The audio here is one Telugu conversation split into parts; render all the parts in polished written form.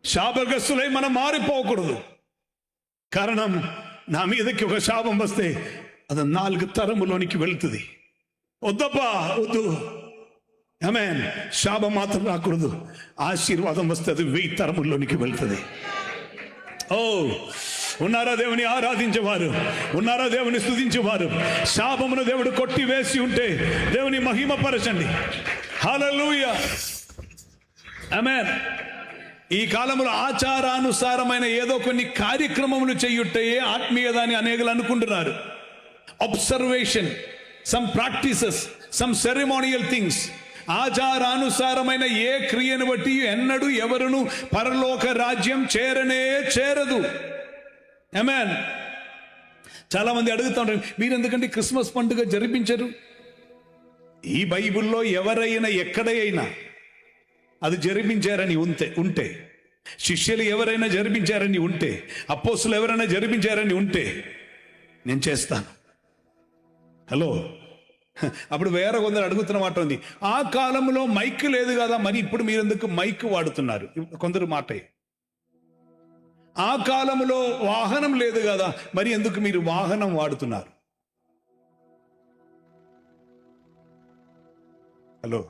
శాపగ్రస్తులై మనం మారిపోకూడదు. కారణం, నా మీదకి ఒక శాపం వస్తే అది 4 తరములోనికి వెళ్తుంది. వద్దబ్బా, వద్దు. ఆమేన్. శాపం మాత్రం రాకూడదు. ఆశీర్వాదం వస్తే అది 1000 తరముల్లోనికి వెళ్తుంది. ఓ, ఉన్నారా దేవుని ఆరాధించేవారు? ఉన్నారా దేవుని స్తుతించేవారు? శాపమును దేవుడు కొట్టి వేసి ఉంటే దేవుని మహిమపరచండి. హల్లెలూయా, ఆమేన్. ఈ కాలంలో ఆచారానుసారమైన ఏదో కొన్ని కార్యక్రమములు చేయుటే ఆత్మీయత అని అనేకులు అనుకుంటున్నారు. Observation, some practices, some ceremonial things. ఆచారానుసారమైన ఏ క్రియను బట్టి ఎన్నడూ ఎవరును పరలోక రాజ్యం చేరదు. ఆమేన్. చాలా మంది అడుగుతా ఉంటారు, మీరు ఎందుకంటే క్రిస్మస్ పండుగ జరిపించరు? ఈ బైబిల్లో ఎవరైనా ఎక్కడైనా అది జరిపించారని ఉంటే, శిష్యులు ఎవరైనా జరిపించారని ఉంటే, అపోస్తులు ఎవరైనా జరిపించారని ఉంటే నేను చేస్తాను. హలో, అప్పుడు వేరే కొందరు అడుగుతున్న మాట ఉంది, ఆ కాలంలో మైక్ లేదు కదా, మరి ఇప్పుడు మీరు ఎందుకు మైక్ వాడుతున్నారు? కొందరు మాట, ఆ కాలంలో వాహనం లేదు కదా, మరి ఎందుకు మీరు వాహనం వాడుతున్నారు? హలో,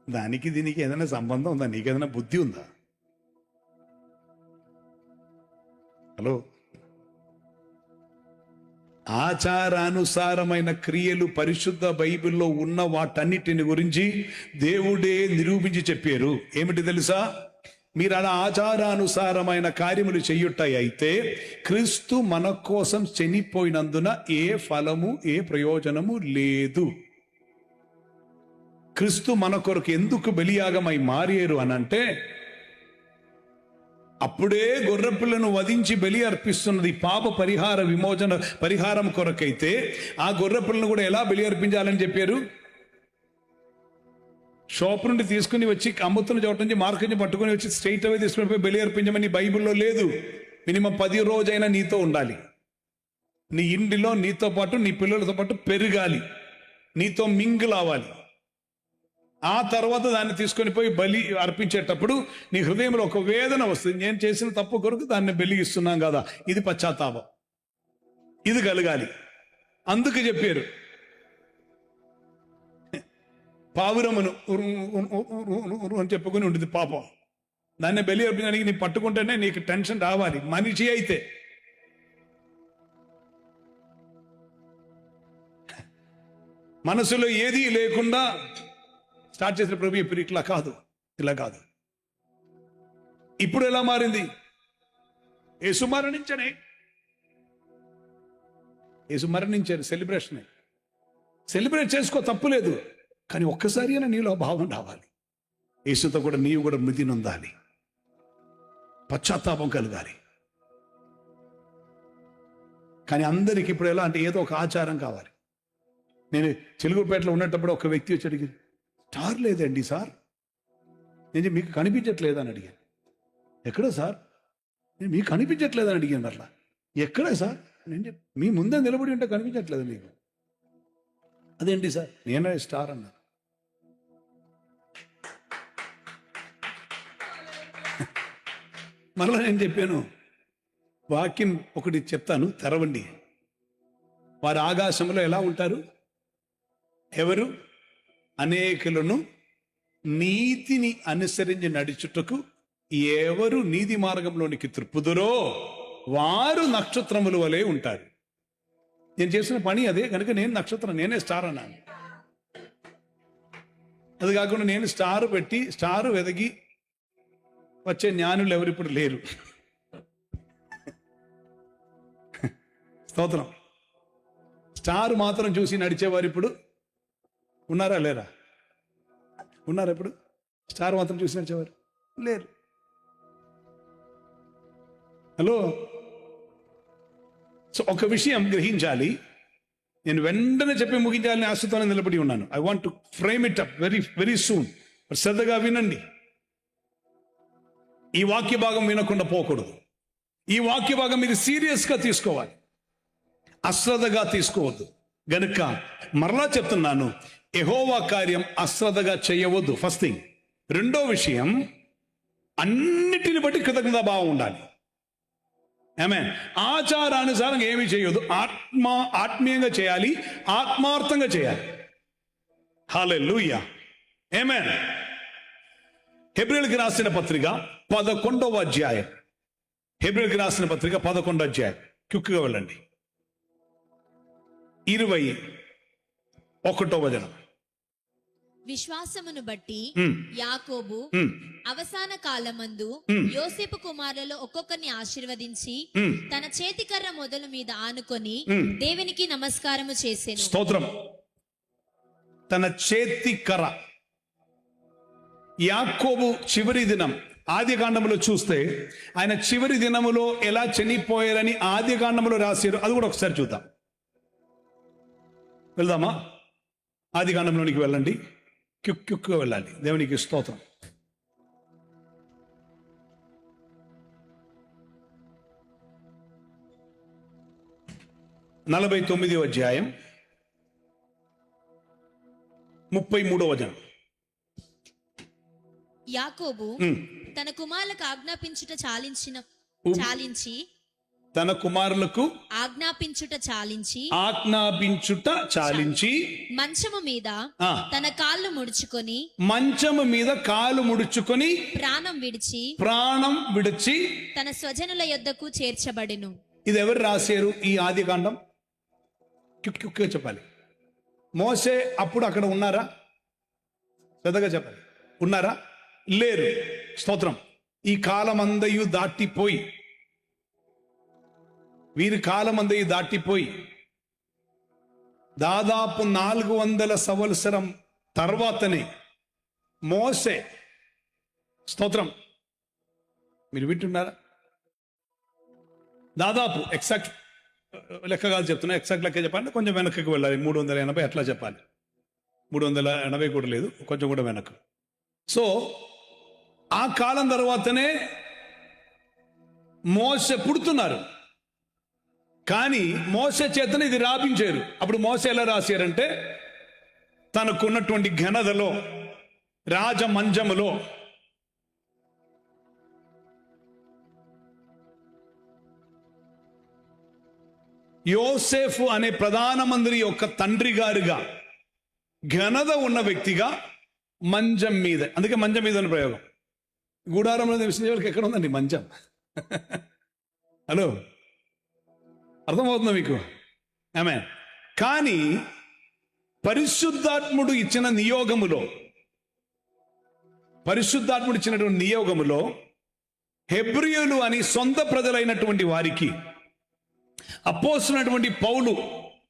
దానికి దీనికి ఏదైనా సంబంధం ఉందా? నీకేదైనా బుద్ధి ఉందా? హలో, ఆచారానుసారమైన క్రియలు పరిశుద్ధ బైబిల్లో ఉన్న వాటన్నిటిని గురించి దేవుడే నిరూపించి చెప్పారు. ఏమిటి తెలుసా? మీరు అలా ఆచారానుసారమైన కార్యములు చెయ్యుటాయి అయితే క్రీస్తు మన కోసం చనిపోయినందున ఏ ఫలము, ఏ ప్రయోజనము లేదు. క్రీస్తు మన కొరకు ఎందుకు బలియాగమై మారేరు అనంటే, అప్పుడే గొర్రెపిల్లను వధించి బలి అర్పిస్తున్నది పాప పరిహారం కొరకైతే ఆ గొర్రెపిల్లను కూడా ఎలా బలి అర్పించాలని చెప్పారు? షాప్ నుండి తీసుకుని వచ్చి అమ్ముతున్న చోట నుంచి మార్కెట్ నుంచి పట్టుకుని వచ్చి స్ట్రైట్ అవే తీసుకుని పోయి బలి అర్పించమని బైబిల్లో లేదు. మినిమం 10 రోజైనా నీతో ఉండాలి. నీ ఇంటిలో నీతో పాటు నీ పిల్లలతో పాటు పెరగాలి, నీతో మింగిల్ అవ్వాలి. ఆ తర్వాత దాన్ని తీసుకొని పోయి బలి అర్పించేటప్పుడు నీ హృదయంలో ఒక వేదన వస్తుంది. నేను చేసిన తప్పు కొరకు దాన్ని బలిగిస్తున్నాం కదా, ఇది పశ్చాత్తాపం, ఇది కలగాలి. అందుకు చెప్పారు, పావురమును అని చెప్పుకొని ఉంటుంది పాపం, దాన్ని బలి అర్పించడానికి నీ పట్టుకుంటేనే నీకు టెన్షన్ రావాలి. మనిషి అయితే మనసులో ఏదీ లేకుండా స్టార్ట్ చేసిన ప్రభు ఇప్పుడు ఇట్లా కాదు, ఇలా కాదు. ఇప్పుడు ఎలా మారింది? యేసు మరణించారు, సెలబ్రేట్ చేసుకో, తప్పులేదు. కానీ ఒక్కసారి అయినా నీలో భావం రావాలి. యేసుతో కూడా నీవు కూడా మృతి నొందాలి, పశ్చాత్తాపం కలగాలి. కానీ అందరికి ఇప్పుడు ఎలా అంటే ఏదో ఒక ఆచారం కావాలి. నేను చిలుగుపేటలో ఉన్నప్పుడు ఒక వ్యక్తి వచ్చి అడిగింది, స్టార్ లేదండి సార్, నేను మీకు కనిపించట్లేదని అడిగాను. ఎక్కడ సార్? నేను మీకు కనిపించట్లేదని అడిగాను. అట్లా ఎక్కడే సార్? నేను మీ ముందే నిలబడి ఉంటే కనిపించట్లేదు మీకు. అదేంటి సార్? నేనే స్టార్ అన్నా. మరలా నేను చెప్పాను, వాక్యం ఒకటి చెప్తాను, తెరవండి. వారు ఆకాశంలో ఎలా ఉంటారు? ఎవరు? అనేకులను నీతిని అనుసరించి నడుచుటకు ఎవరు నీతి మార్గంలోనికి త్రిప్పుదురో వారు నక్షత్రముల వలె ఉంటారు. నేను చేసిన పని అదే కనుక నేను నక్షత్రం, నేనే స్టార్ అన్నాను. అది కాకుండా నేను స్టార్ పెట్టి స్టార్ వెదగి వచ్చే జ్ఞానులు ఎవరు ఇప్పుడు లేరు. స్తోత్రం. స్టార్ మాత్రం చూసి నడిచేవారు ఇప్పుడు ఉన్నారా లేరా? ఉన్నారా? ఇప్పుడు స్టార్ మాత్రం చూసి నడిచేవారు లేరు. హలో, సో ఒక విషయం గ్రహించాలి. నేను వెంటనే చెప్పి ముగించాలని ఆశతోనే నిలబడి ఉన్నాను. I want to frame it up very soon. శ్రద్ధగా వినండి. ఈ వాక్య భాగం వినకుండా పోకూడదు. ఈ వాక్య భాగం మీరు సీరియస్గా తీసుకోవాలి, అశ్రద్ధగా తీసుకోవద్దు. గనుక మరలా చెప్తున్నాను, యెహోవా కార్యం అశ్రద్ధగా చేయవద్దు. First thing. రెండో విషయం, అన్నిటిని బట్టి కృతజ్ఞతాభావం ఉండాలి. ఆమేన్. ఆచారానుసారంగా ఏమీ చేయొద్దు. ఆత్మీయంగా చేయాలి, ఆత్మార్థంగా చేయాలి. హల్లెలూయా. ఆమేన్. హెబ్రీయులకు రాసిన పత్రిక 11వ అధ్యాయం. హెబ్రీయులకు రాసిన పత్రిక 11వ అధ్యాయం. క్విక్గా వెళ్ళండి. 21వ వచనం. విశ్వాసమును బట్టి యాకోబు అవసాన కాలమందు యోసేపు కుమారులలో ఒక్కొక్కరిని ఆశీర్వదించి తన చేతికర్ర మొదలు మీద ఆనుకొని దేవునికి నమస్కారము చేసెను. స్తోత్రం. తన చేతి కర్ర. యాకోబు చివరి దినం ఆది కాండములో చూస్తే ఆయన చివరి దినములో ఎలా చనిపోయారని ఆది కాండములో రాశారు. అది కూడా ఒకసారి చూద్దాం. వెళ్దామా? ఆది కాండంలోనికి వెళ్ళండి. క్యుక్గా వెళ్ళాలి. దేవునికి స్తోత్రం. నలభై 49వ అధ్యాయం 33వ వచనం. యాకోబు తన కుమారులకు ఆజ్ఞాపించుట తన కుమారులకు ఆజ్ఞాపించుట చాలించి మంచము మీద తన కాళ్ళు ముడుచుకొని ప్రాణం విడిచి తన స్వజనుల యొద్దకు చేర్చబడెను. ఇది ఎవరు రాశారు ఈ ఆది కాండం? క్యుక్గా చెప్పాలి. మోసే అప్పుడు అక్కడ ఉన్నారా? పెద్దగా చెప్పాలి. ఉన్నారా? లేరు. స్తోత్రం. ఈ కాలమందయు దాటిపోయి, వీరి కాలమందయు దాటిపోయి దాదాపు 400 సంవత్సరం తర్వాతనే మోసే, స్తోత్రం, మీరు వింటున్నారా? దాదాపు ఎగ్జాక్ట్ లెక్కగా చెప్తున్నా. ఎగ్జాక్ట్ లెక్క చెప్పాలంటే కొంచెం వెనక్కి వెళ్ళాలి. 380 అట్లా చెప్పాలి. 380 కూడా లేదు, కొంచెం కూడా వెనక్కు. సో ఆ కాలం తర్వాతనే మోసే పుడుతున్నారు. కానీ మోసే చేతనే ఇది రాపించారు. అప్పుడు మోసే ఎలా రాశారంటే, తనకున్నటువంటి ఘనతలో, రాజమంజములో యోసేఫు అనే ప్రధానమంత్రి యొక్క తండ్రి గారుగా ఘనత ఉన్న వ్యక్తిగా మంచం మీద, అందుకే మంచం మీద ఉన్న ప్రయోగం. గూడారంలో నివసించే వాళ్ళకి ఎక్కడ ఉందండి మంచం? హలో, అర్థమవుతుందా మీకు? ఆమేన్. కానీ పరిశుద్ధాత్ముడు ఇచ్చినటువంటి నియోగములో హెబ్రీయులు అని సొంత ప్రజలైనటువంటి వారికి అపోస్తులైనటువంటి పౌలు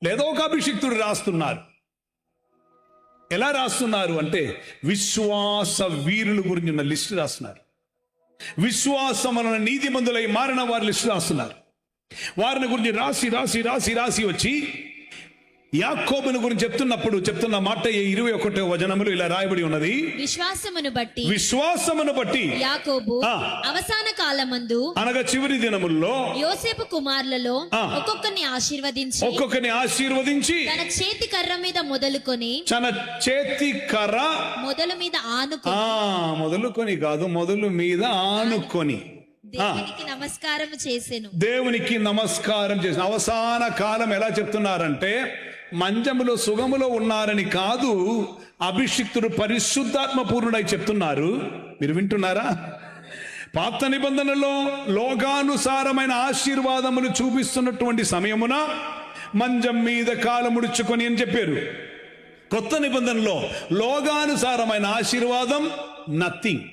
లేదా ఒక అభిషిక్తుడు రాస్తున్నారు. ఎలా రాస్తున్నారు అంటే, విశ్వాస వీరుల గురించి ఉన్న లిస్టు రాస్తున్నారు. విశ్వాసమున నీతిమంతులై మారిన వారి లిస్టు రాస్తున్నారు. వారిని గురించి రాసి వచ్చి యాకోబుని గురించి చెప్తున్న మాట 21వ వచనములో ఇలా రాయబడి ఉన్నది. విశ్వాసమును బట్టి యాకోబు అవసాన కాలమందు, అనగా చివరి దినముల్లో, యోసేపు కుమారులలో ఒక్కొక్కరిని ఆశీర్వదించి తన చేతి కర్ర మీద మొదలుకొని మొదలుకొని కాదు, మొదలు మీద ఆనుకొని దేవునికి నమస్కారం చేసిన అవసాన కాలం ఎలా చెప్తున్నారంటే, మంచములో సుగములో ఉన్నారని కాదు, అభిషిక్తుడు పరిశుద్ధాత్మ పూర్ణుడై చెప్తున్నారు. మీరు వింటున్నారా? పాత నిబంధనలో లోకానుసారమైన ఆశీర్వాదములు చూపిస్తున్నటువంటి సమయమున మంచం మీద కాలు ముడుచుకొని అని చెప్పారు. కొత్త నిబంధనలో లోకానుసారమైన ఆశీర్వాదం నథింగ్.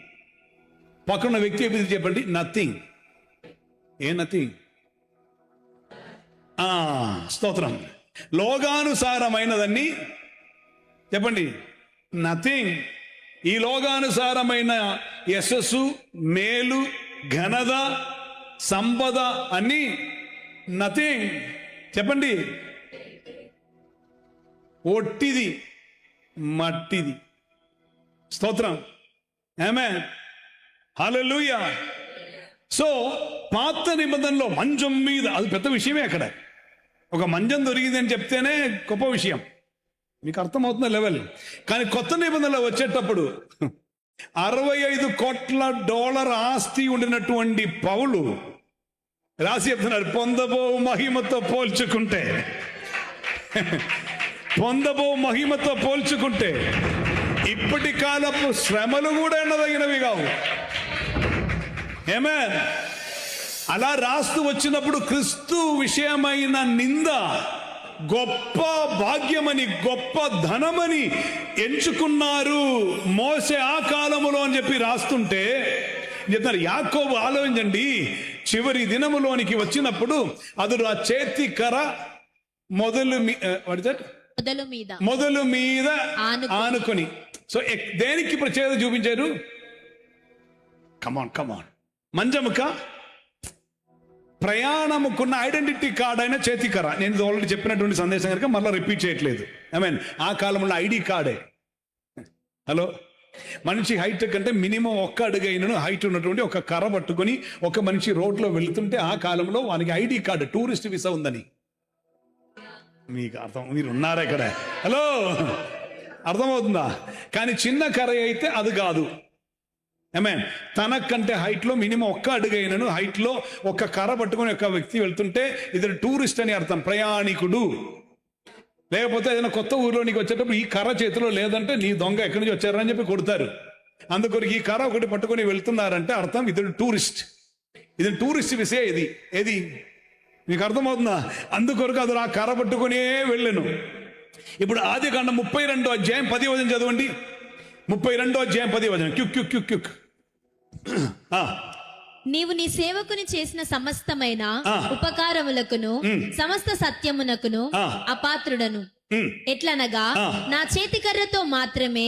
పక్కన వ్యక్తి ఎప్పుడు చెప్పండి, నథింగ్. ఏ నథింగ్? స్తోత్రం. లోకానుసారమైనదన్నీ చెప్పండి, నథింగ్. ఈ లోకానుసారమైన యశస్సు, మేలు, ఘనత, సంపద అన్నీ నథింగ్. చెప్పండి, ఒట్టిది, మట్టిది. స్తోత్రం. ఆమేన్. హల్లెలూయా. సో పాత నిబంధనలో మంచం మీద, అది పెద్ద విషయమే. అక్కడ ఒక మంచం దొరికింది అని చెప్తేనే గొప్ప విషయం. మీకు అర్థమవుతున్న లెవెల్. కానీ కొత్త నిబంధనలో వచ్చేటప్పుడు $65 కోట్ల ఆస్తి ఉండినటువంటి పౌలు రాసి చెప్తున్నారు, పొందబో మహిమతో పోల్చుకుంటే, పొందబో మహిమతో పోల్చుకుంటే ఇప్పటి కాలపు శ్రమలు కూడా ఎన్నదగినవి కావు. ఆమేన్. అలా రాస్తూ వచ్చినప్పుడు క్రీస్తు విషయమైన నింద గొప్ప భాగ్యమని, గొప్ప ధనమని ఎంచుకున్నారు మోసే ఆ కాలములో అని చెప్పి రాస్తుంటే చెప్తారు. యాకోబు ఆలోచించండి, చివరి దినములోనికి వచ్చినప్పుడు అతడు ఆ చేతి కర్ర మొదలు మీద ఆనుకొని, సో దేనికి ప్రత్యేకత చూపించారు? కమాన్ మంజముక ప్రయాణముకున్న ఐడెంటిటీ కార్డ్ అయిన చేతి కర్ర. నేను ఆల్రెడీ చెప్పినటువంటి సందేశం కనుక మళ్ళీ రిపీట్ చేయట్లేదు. ఐ మీన్ ఆ కాలంలో ఐడి కార్డే. హలో, మనిషి హైట్ కంటే మినిమం 1 అడుగు అయినను హైట్ ఉన్నటువంటి ఒక కర్ర పట్టుకొని ఒక మనిషి రోడ్లో వెళుతుంటే ఆ కాలంలో వానికి ఐడి కార్డు, టూరిస్ట్ వీసా ఉందని. మీకు అర్థం, మీరు ఉన్నారా ఇక్కడ? హలో, అర్థమవుతుందా? కానీ చిన్న కర్ర అయితే అది కాదు. ఆమేన్. తనకంటే హైట్లో మినిమం 1 అడుగు అయినను హైట్లో ఒక కర్ర పట్టుకొని ఒక వ్యక్తి వెళ్తుంటే ఇతడు టూరిస్ట్ అని అర్థం, ప్రయాణికుడు. లేకపోతే ఏదైనా కొత్త ఊర్లో నీకు వచ్చేటప్పుడు ఈ కర్ర చేతిలో లేదంటే నీ దొంగ ఎక్కడి నుంచి వచ్చారని చెప్పి కొడతారు. అందుకొరకు ఈ కర్ర ఒకటి పట్టుకొని వెళ్తున్నారంటే అర్థం ఇతడు టూరిస్ట్. ఇది టూరిస్ట్ విషయం. ఏది మీకు అర్థమవుతుందా? అందుకొరకు అతను ఆ కర్ర పట్టుకునే వెళ్ళను. ఇప్పుడు ఆదికాండం 32వ అధ్యాయం 10వ వచనం చదవండి. 32వ అధ్యాయం 10వ వచనం. క్యుక్. నీవు నీ సేవకుని చేసిన సమస్తమైన ఉపకారములకును సమస్త సత్యమునకును అపాత్రుడను. ఎట్లనగా నా చేతి కర్రతో మాత్రమే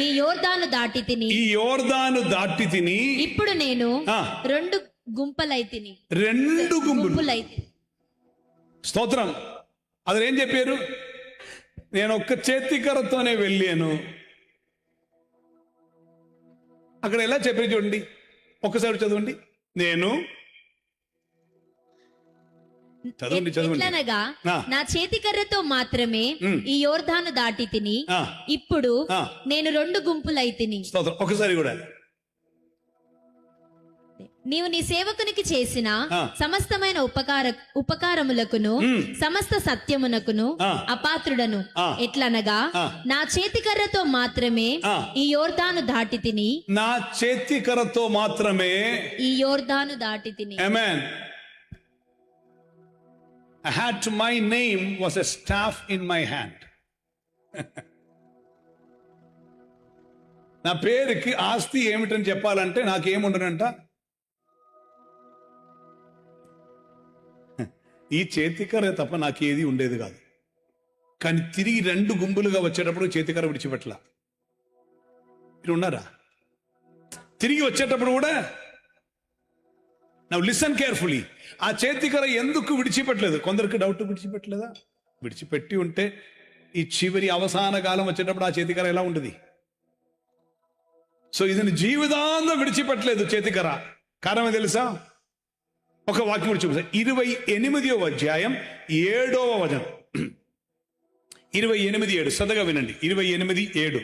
ఈ యోర్దాను దాటి తిని ఇప్పుడు నేను 2 గుంపులైతిని. స్తోత్రం. అది ఏం చెప్పారు? నేను ఒక్క చేతి కర్రతోనే వెళ్ళాను. అక్కడ ఎలా చెప్పారు చూడండి, ఒక్కసారి చదవండి. నేను చదవండి. నా చేతి కర్రతో మాత్రమే ఈ యోర్దాను దాటి తిని ఇప్పుడు నేను 2 గుంపులైతిని. ఒకసారి కూడా. నీవు నీ సేవకునికి చేసిన సమస్తమైన ఉపకారములకును సమస్త సత్యమునకును అపాత్రుడను. ఎట్లనగా నా చేతి కర్రతో మాత్రమే ఈ యోర్దాను దాటి తిని. నా చేతి కర్రతో మాత్రమే ఈ యోర్దాను దాటి తిని. ఆమేన్. I had to, my name was a staff in my hand. నా పేరుకి ఆస్తి ఏమిటని చెప్పాలంటే నాకేముండనంట, ఈ చేతికర్ర తప్ప నాకేది ఉండేది కాదు. కానీ తిరిగి 2 గుంపులుగా వచ్చేటప్పుడు చేతికర్ర విడిచిపెట్టల. మీరు ఉన్నారా? తిరిగి వచ్చేటప్పుడు కూడా నౌ లిసన్ కేర్ఫుల్లీ. ఆ చేతికర్ర ఎందుకు విడిచిపెట్టలేదు? కొందరికి డౌట్, విడిచిపెట్టలేదా? విడిచిపెట్టి ఉంటే ఈ చివరి అవసాన కాలం వచ్చేటప్పుడు ఆ చేతికర్ర ఎలా ఉండదు? సో ఇది జీవితాంతం విడిచిపెట్టలేదు చేతికర్ర. కారణం తెలుసా? ఒక వాక్యం కూడా చూపిస్తా. 28వ అధ్యాయం 7వ వచనం. 28:7 శ్రద్ధగా వినండి. 28:7.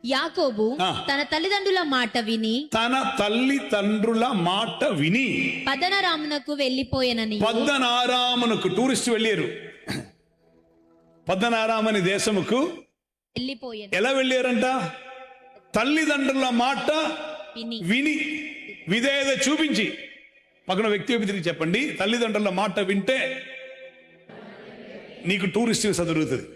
యాకోబు తన తల్లిదండ్రుల మాట విని పద్దనరామునకు వెళ్ళిపోయానని. పద్దనారామునకు టూరిస్ట్ వెళ్ళారు. పద్దనారామని దేశముకు వెళ్ళిపోయాను. ఎలా వెళ్ళారంట? తల్లిదండ్రుల మాట విని, విధేయత చూపించి. పక్కన వ్యక్తి తిరిగి చెప్పండి, తల్లిదండ్రుల మాట వింటే నీకు టూరిస్ట్ వీసా దొరుకుతుంది.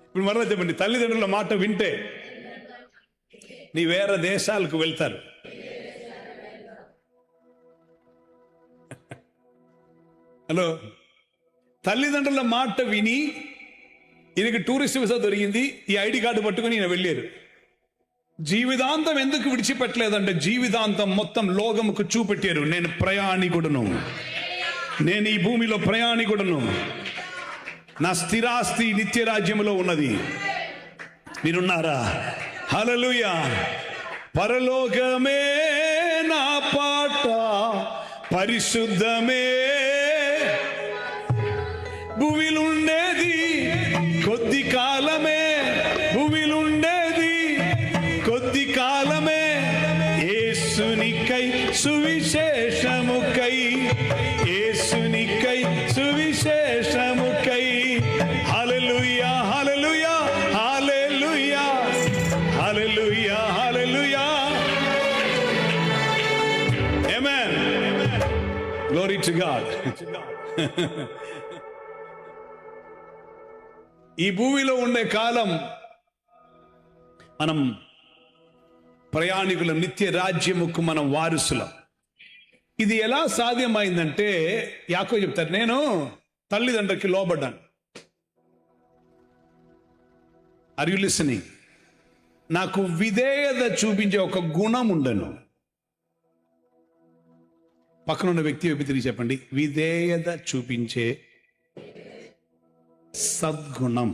ఇప్పుడు మరలా చెప్పండి, తల్లిదండ్రుల మాట వింటే నీ వేరే దేశాలకు వెళ్తారు. హలో, తల్లిదండ్రుల మాట విని ఈయనకి టూరిస్ట్ వీసా దొరికింది. ఈ ఐడి కార్డు పట్టుకుని ఈయన వెళ్ళారు. జీవితాంతం ఎందుకు విడిచిపెట్టలేదంటే జీవితాంతం మొత్తం లోకముకు చూపెట్టారు, నేను ప్రయాణికుడును, నేను ఈ భూమిలో ప్రయాణికుడును, నా స్థిరాస్తి నిత్య రాజ్యములో ఉన్నది. మీరున్నారా? హల్లెలూయా. పరలోకమే నా పాట, పరిశుద్ధమే భూమిలుండేది సువిశేషముకై, యేసునికై సువిశేషముకై. హల్లెలూయా హల్లెలూయా హల్లెలూయా హల్లెలూయా హల్లెలూయా. ఆమేన్. Glory to God. ఈ భూమిలో ఉండే కాలం మనం ప్రయాణికుల నిత్య రాజ్యముకు మనం వారసులం. ఇది ఎలా సాధ్యమైందంటే యాకోబు చెప్తారు, నేను తల్లిదండ్రులకి లోబడ్డాను. Are you listening? నాకు విధేయత చూపించే ఒక గుణం ఉండను. పక్కనున్న వ్యక్తి వైపు తిరిగి చెప్పండి, విధేయత చూపించే సద్గుణం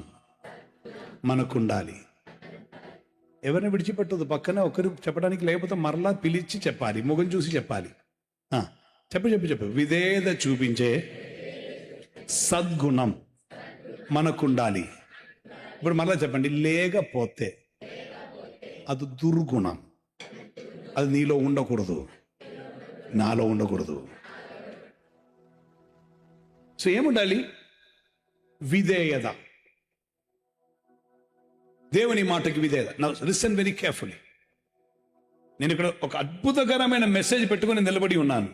మనకుండాలి. ఎవరిని విడిచిపెట్టదు, పక్కన ఒకరు చెప్పడానికి, లేకపోతే మరలా పిలిచి చెప్పాలి, ముఖం చూసి చెప్పాలి. చెప్పు. విధేయత చూపించే సద్గుణం మనకుండాలి. ఇప్పుడు మరలా చెప్పండి, లేకపోతే అది దుర్గుణం, అది నీలో ఉండకూడదు, నాలో ఉండకూడదు. సో ఏముండాలి? విధేయత, దేవుని మాటకి విధేయత. Now listen very carefully. నేను ఇక్కడ ఒక అద్భుతకరమైన మెసేజ్ పెట్టుకుని నిలబడి ఉన్నాను.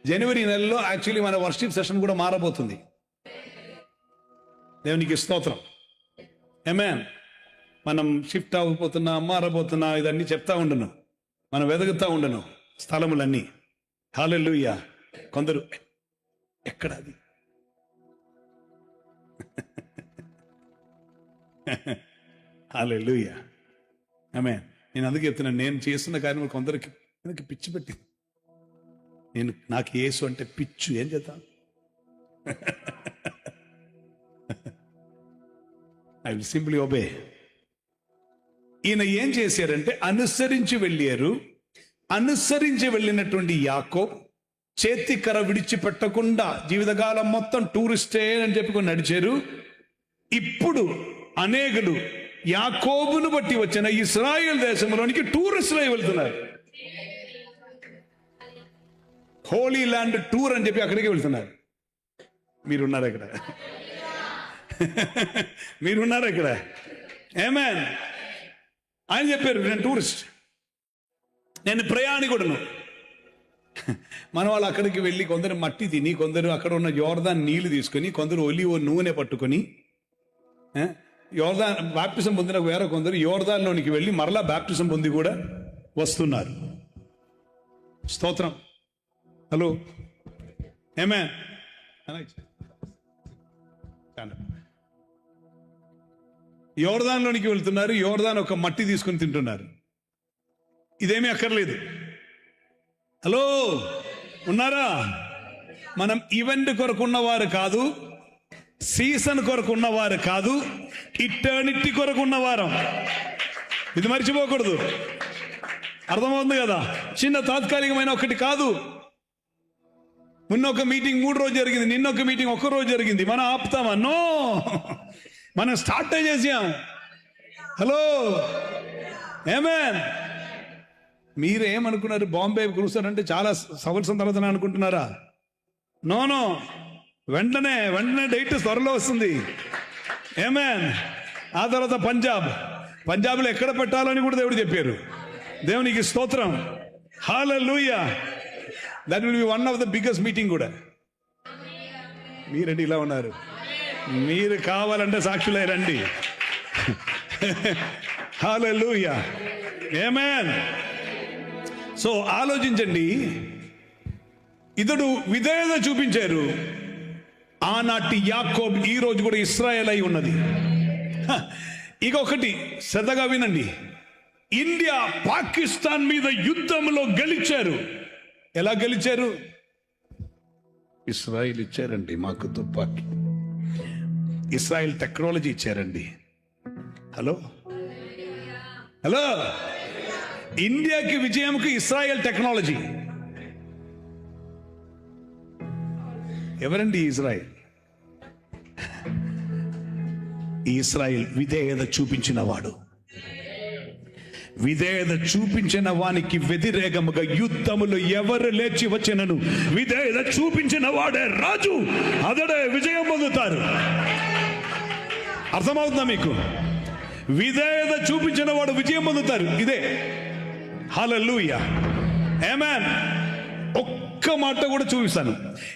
జనవరి నెలలో యాక్చువల్లీ మన వర్షిప్ సెషన్ కూడా మారబోతుంది. దేవునికి స్తోత్రం. ఆమేన్. మనం షిఫ్ట్ అవ్వబోతున్నా, మారబోతున్నా, ఇదన్నీ చెప్తా ఉండను, మనం వెతుకుతా ఉండను స్థలములన్నీ. హల్లెలూయా. కొందరు ఎక్కడ అది? హల్లెలూయా. ఆమేన్. నేను అందుకే చెప్తున్నాను, నేను చేస్తున్న కార్యం కొందరికి వెనక్కి పిచ్చి పెట్టింది. నాకు యేసు అంటే పిచ్చు, ఏం చేద్దాం? I will simply obey. ఈయన ఏం చేశారంటే అనుసరించి వెళ్ళారు. అనుసరించి వెళ్ళినటువంటి యాకోబు చేతికర విడిచిపెట్టకుండా జీవితకాలం మొత్తం టూరిస్టే అని చెప్పుకొని నడిచారు. ఇప్పుడు అనేకులు యాకోబును బట్టి వచ్చిన ఇశ్రాయేల్ దేశంలోనికి టూరిస్టులై వెళ్తున్నారు. హోలీ ల్యాండ్ టూర్ అని చెప్పి అక్కడికి వెళ్తున్నారు. మీరున్నారు అక్కడ, మీరున్నారు అక్కడ. ఆమేన్. ఆయన చెప్పారు, నేను టూరిస్ట్, నేను ప్రయాణికుడును. మన వాళ్ళు అక్కడికి వెళ్ళి కొందరు మట్టి తిని, కొందరు అక్కడ ఉన్న యోర్దాన్ నీళ్లు తీసుకొని, కొందరు ఒలివ నూనె పట్టుకొని, యోర్దాన్ బాప్టిజం పొందిన వేరే కొందరు యోర్దాన్లోనికి వెళ్ళి మరలా బాప్టిజం పొంది కూడా వస్తున్నారు. స్తోత్రం. హలో. ఆమేన్. యోర్దాన్లోనికి వెళ్తున్నారు. యోర్దాన్ ఒక మట్టి తీసుకొని తింటున్నారు. ఇదేమీ అక్కర్లేదు. హలో, ఉన్నారా? మనం ఈవెంట్ కొరకు ఉన్నవారు కాదు, సీజన్ కొరకు ఉన్నవారు కాదు, ఇటర్నిటీ కొరకు ఉన్నవారం. ఇది మర్చిపోకూడదు. అర్థమవుతుంది కదా? చిన్న తాత్కాలికమైన ఒకటి కాదు. మొన్న ఒక మీటింగ్ 3 రోజులు జరిగింది, నిన్న ఒక మీటింగ్ 1 రోజు జరిగింది. మనం ఆపుతామా? నో, మనం స్టార్ట్ చేసాం. హలో. ఆమేన్. మీరేమనుకున్నారు? బాంబే కూర్చోనంటే చాలా సంవత్సరం తర్వాత అనుకుంటున్నారా? నో, వెంటనే డేట్ త్వరలో వస్తుంది. ఆమేన్. ఆ తర్వాత పంజాబ్లో ఎక్కడ పెట్టాలని కూడా దేవుడు చెప్పారు. దేవునికి స్తోత్రం. హల్లెలూయా. That will be one of the biggest meeting కూడా. మీరండి ఇలా ఉన్నారు. మీరు కావాలంటే సాక్షులై రండి. హల్లెలూయా. ఆమేన్. సో ఆలోచించండి, ఇతడు విధేయత చూపించారు. ఆనాటి యాకోబు ఈ రోజు కూడా ఇశ్రాయేల్ అయి ఉన్నది. ఇక ఒకటి శ్రద్ధగా వినండి. ఇండియా పాకిస్తాన్ మీద యుద్ధంలో గెలిచారు. ఎలా గెలిచారు? ఇస్రాయిల్ ఇచ్చారండి మాకు తుపాకీ. ఇస్రాయిల్ టెక్నాలజీ ఇచ్చారండి. హలో. ఇండియాకి విజయంకి ఇస్రాయల్ టెక్నాలజీ. ఎవరండి ఇజ్రాయెల్? ఈ ఇస్రాయెల్ విధేయత చూపించిన వాడు. విధేయత చూపించిన వానికి వ్యతిరేకముగా యుద్ధములు ఎవరు లేచి వచ్చినను విధేయత చూపించిన వాడే రాజు, అతడే విజయం పొందుతారు. అర్థమవుతుందా మీకు? విధేయత చూపించిన వాడు విజయం పొందుతారు. ఇదే హల్లెలూయా, ఆమేన్. ఒక్క మాట కూడా చూపిస్తాను.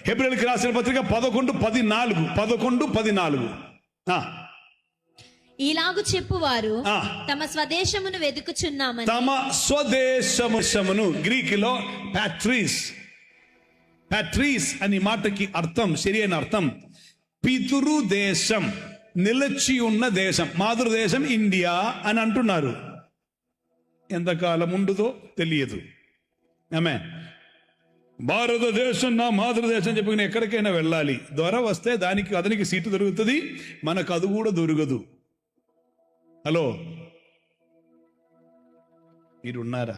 హెబ్రీయులకు రాసిన పత్రిక 11:14. ఇలాగు చెప్పువారు తమ స్వదేశమును వెతుకుచున్నామని. తమ స్వదేశమును గ్రీకులో ప్యాట్రీస్ అని మాటకి అర్థం, సరి అయిన అర్థం పితృదేశం, నిలిచి ఉన్న దేశం. మాతృదేశం ఇండియా అని అంటున్నారు. ఎంతకాలం ఉండుదో తెలియదు. ఆమేన్. భారతదేశం నా మాతృదేశం చెప్పుకుని ఎక్కడికైనా వెళ్ళాలి, దొర వస్తే అతనికి సీటు దొరుకుతుంది, మనకు అది కూడా దొరకదు. హలో, మీరున్నారా?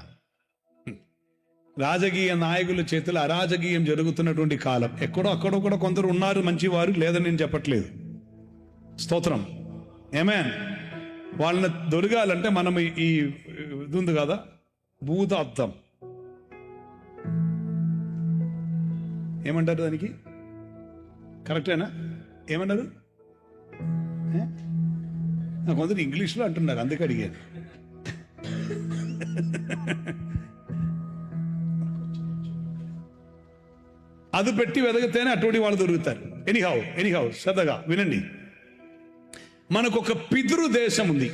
రాజకీయ నాయకుల చేతులు అరాజకీయం జరుగుతున్నటువంటి కాలం. అక్కడ కూడా కొందరు ఉన్నారు మంచివారు, లేదని నేను చెప్పట్లేదు. స్తోత్రం, ఆమేన్. వాళ్ళని దొరకాలంటే మనం ఈ ఇది ఉంది కదా, భూతార్థం ఏమంటారు దానికి? కరెక్టేనా? ఏమన్నారు? కొందరు ఇంగ్లీష్లో అంటున్నారు, అందుకే అడిగాను. అది పెట్టి వెదగితేనే అటువంటి వాళ్ళు దొరుకుతారు. ఎనీహౌ శ్రద్ధగా వినండి. మనకు ఒక పితృదేశం ఉంది.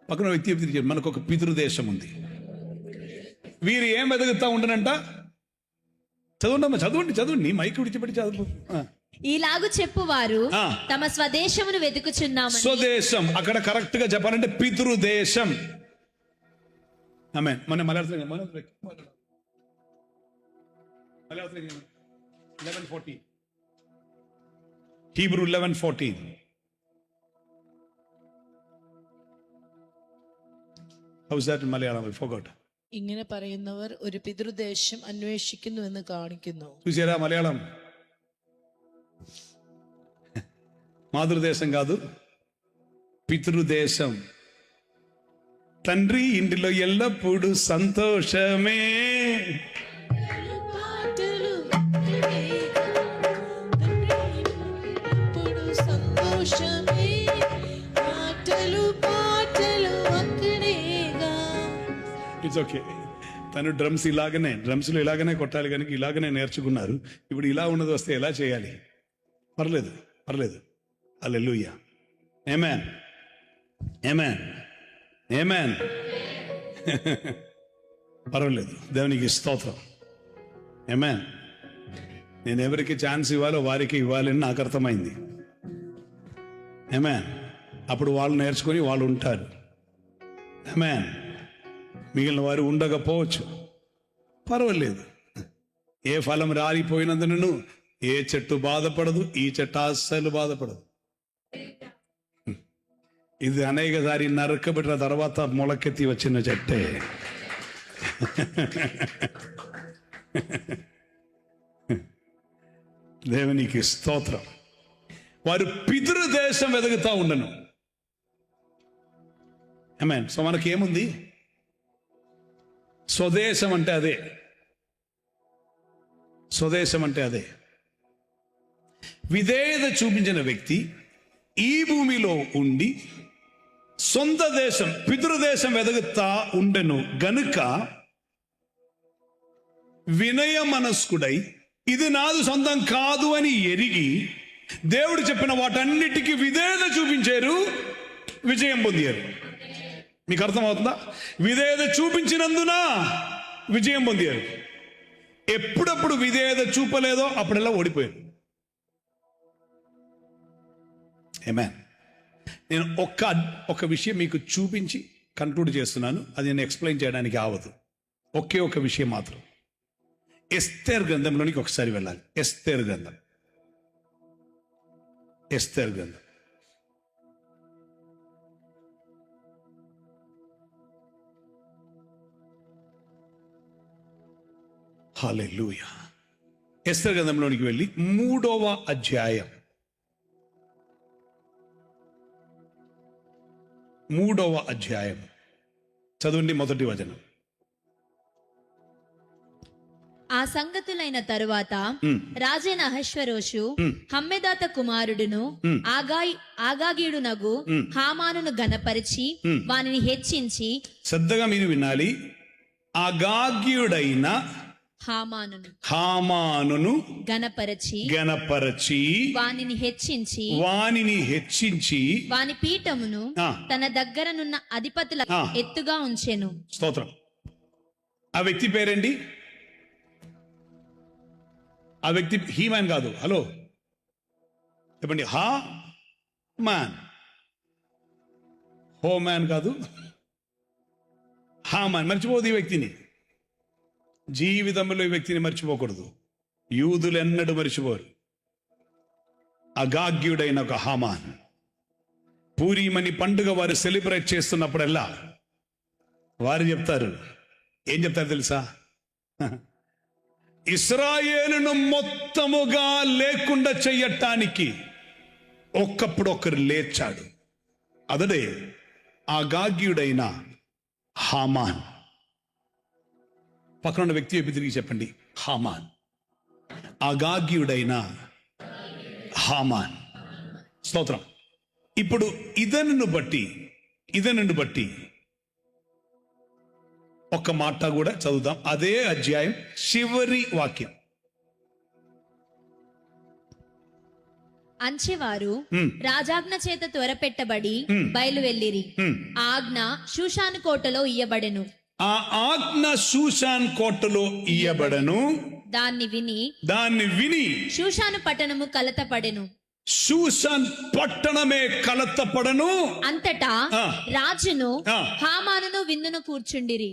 పక్కన వ్యక్తి మనకు ఒక పితృదేశం ఉంది. వీరు ఏం వెదగుతా ఉండనంట? చదవండి. మైక్ విడిచిపెట్టి చదువు. ఇలాగు చెప్పువారు తమ స్వదేశమును వెతుకుచున్నామని. స్వదేశం అక్కడ కరెక్ట్ గా చెప్పాలంటే పితృదేశం. ఆమేన్. మన Malayalam 11:14 Hebrew 11:14. How is that in Malayalam? I forgot. ഇങ്ങനെ പറയുന്നവർ ഒരു പിതൃദേശം അന്വേഷിക്കുന്നുവെന്ന് കാണിക്കുന്നു. చూసారా మలయాళం? మాతృదేశం కాదు, పితృదేశం. తండ్రి ఇంటిలో ఎల్లప్పుడూ సంతోషమే. It's okay. తను డ్రమ్స్లో ఇలాగనే కొట్టాలి కనుక ఇలాగనే నేర్చుకున్నారు. ఇప్పుడు ఇలా ఉన్నది వస్తే ఎలా చేయాలి? పర్లేదు. హల్లెలూయా, ఆమేన్. పర్వాలేదు, దేవునికి స్తోత్రం, ఆమేన్. నేను ఎవరికి ఛాన్స్ ఇవ్వాలో వారికి ఇవ్వాలని నాకు అర్థమైంది, ఆమేన్. అప్పుడు వాళ్ళు నేర్చుకొని వాళ్ళు ఉంటారు, ఆమేన్. మిగిలిన వారు ఉండకపోవచ్చు, పర్వాలేదు. ఏ ఫలం రాలిపోయినందునను ఏ చెట్టు బాధపడదు, ఈ చెట్టు అస్సలు బాధపడదు. ఇది అనేకసారి నరకబెట్టిన తర్వాత మొలకెత్తి వచ్చిన చెట్టే. దేవునికి స్తోత్రం. వారు పితృదేశం వెతుకుతా ఉండను, ఆమేన్. సో మనకేముంది? స్వదేశం అంటే అదే. విధేయత చూపించిన వ్యక్తి ఈ భూమిలో ఉండి సొంత దేశం, పితృదేశం వెతుకుతా ఉండెను గనుక వినయ మనస్కుడై ఇది నాది సొంతం కాదు అని ఎరిగి దేవుడు చెప్పిన వాటన్నిటికీ విధేయత చూపించారు, విజయం పొందారు. మీకు అర్థమవుతుందా? విధేయత చూపించినందున విజయం పొందారు. ఎప్పుడప్పుడు విధేయత చూపలేదో అప్పుడెల్లా ఓడిపోయారు. ఆమేన్. నేను ఒక విషయం మీకు చూపించి కంక్లూడ్ చేస్తున్నాను. అది నేను ఎక్స్ప్లెయిన్ చేయడానికి ఆవదు. ఒకే ఒక విషయం మాత్రం. ఎస్తేర్ గ్రంథంలోనికి ఒకసారి వెళ్ళాలి. ఎస్తేర్ గ్రంథం హల్లెలూయా. ఎస్తేర్ గ్రంథంలోనికి వెళ్ళి 3వ అధ్యాయం 3వ అధ్యాయం చదవండి, మొదటి వచనం. ఆ సంగతులైన తరువాత రాజైన అహశ్వరోషు హమ్మెదాత కుమారుడును ఆగాగీయుడునగు హామానును గనపరిచి వానిని హెచ్చించి, శ్రద్ధగా మీరు వినాలి, అగాగ్యుడైన హామానును గనపరచి వానిని హెచ్చించి వాని పీఠమును తన దగ్గరనున్న అధిపతుల ఎత్తుగా ఉంచెను. స్తోత్రం. ఆ వ్యక్తి పేరేంటి? ఆ వ్యక్తి హీమాన్ కాదు. హలో చెప్పండి. మ్యాన్, హో మ్యాన్ కాదు, హామాన్. మర్చిపోదు ఈ వ్యక్తిని. జీవితంలో ఈ వ్యక్తిని మర్చిపోకూడదు. యూదులు ఎన్నడూ మర్చిపోరు. అగాగ్యుడైన ఒక హామాన్. పూరీమని పండుగ వారు సెలబ్రేట్ చేస్తున్నప్పుడల్లా వారు చెప్తారు, ఏం చెప్తారు తెలుసా? ఇశ్రాయేలును మొత్తముగా లేకుండా చెయ్యటానికి ఒక్కప్పుడు లేచాడు. అతడే అగాగ్యుడైన హామాన్. పక్కన ఉన్న వ్యక్తి వైపు తిరిగి చెప్పండి, హామాన్. అగాగ్యుడైన హామాన్. స్తోత్రం. ఇప్పుడు ఇదను బట్టి ఒక్క మాట కూడా చదువుదాం. అదే అధ్యాయం చివరి వాక్యం. అంచెవారు రాజాజ్ఞ చేత త్వరపెట్టబడి బయలువెళ్ళిరి. ఆజ్ఞ షూషాను కోటలో ఇయ్యబడెను. ఆ ఆజ్ఞ షూషాన్ కోటలో ఇయ్యబడను. దాన్ని విని షూషాను పట్టణము కలతపడెను. షూషాన్ పట్టణమే కలతపడను. అంతటా రాజును హామానును విందును కూర్చుండిరి.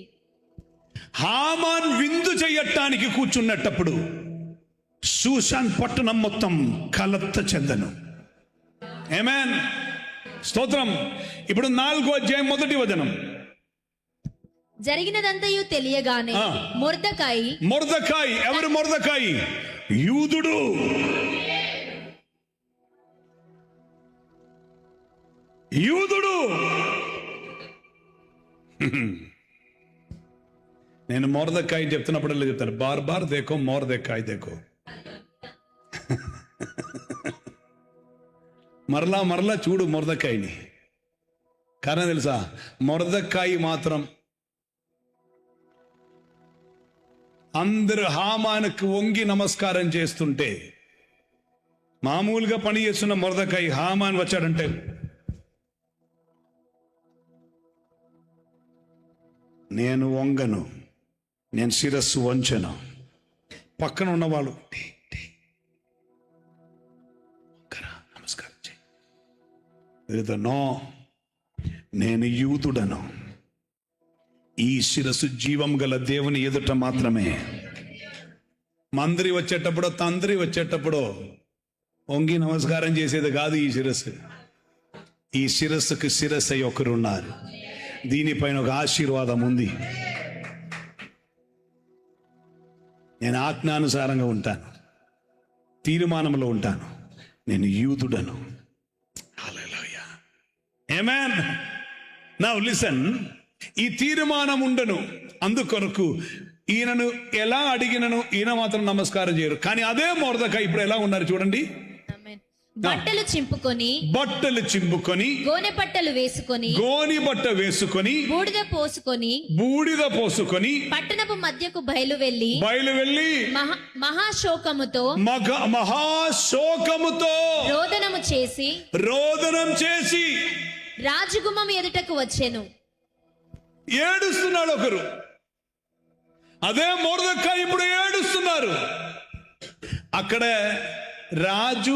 హామాన్ విందు చెయ్యటానికి కూర్చున్నప్పుడు షూషాన్ పట్టణం మొత్తం కలత చెందను. ఆమేన్. స్తోత్రం. ఇప్పుడు 4వ అధ్యాయం మొదటి వచనం. జరిగినదంతయు తెలియగానే మొర్దెకాయి. ఎవరు మొర్దెకాయి? యూదుడు. నేను మొర్దెకాయి చెప్తున్నప్పుడల్లా చెప్తాను, బార్ దేకో మొర్దెకాయి దేకో. మరలా చూడు మొర్దెకాయిని. కారణం తెలుసా? మొర్దెకాయి మాత్రం అందరు హామానుకు వంగి నమస్కారం చేస్తుంటే, మామూలుగా పని చేస్తున్న మొర్దెకాయి హామాన్ వచ్చాడంటే నేను వంగను, నేను శిరస్సు వంచను. పక్కన ఉన్నవాళ్ళు నమస్కారం చేయి. నో, నేను యూదుడను. ఈ శిరస్సు జీవం గల దేవుని ఎదుట మాత్రమే. మంత్రి వచ్చేటప్పుడు, తండ్రి వచ్చేటప్పుడు వంగి నమస్కారం చేసేది కాదు ఈ శిరస్సు. ఈ శిరస్సుకు శిరస్సు అయి ఒకరు ఉన్నారు. దీనిపైన ఒక ఆశీర్వాదం ఉంది. నేను ఆజ్ఞానుసారంగా ఉంటాను, తీర్మానంలో ఉంటాను. నేను యూదుడను. హల్లెలూయా. ఆమేన్. Now listen. ఈ తీర్మానం ఉండను. అందుకొరకు ఈయనను ఎలా అడిగినను ఈయన మాత్రం నమస్కారం చేయరు. కానీ అదే మొర్దెకాయి ఇప్పుడు ఎలా ఉన్నారు చూడండి. బట్టలు చింపుకొని గోనె బట్టలు వేసుకొని బూడిద పోసుకొని పట్టణపు మధ్యకు బయలువెళ్ళి మహాశోకముతో రోదనం చేసి రాజగుమ్మం ఎదుటకు వచ్చెను. ఏడుస్తున్నాడు ఒకరు. అదే మొర్దెకాయి ఇప్పుడు ఏడుస్తున్నారు. అక్కడ రాజు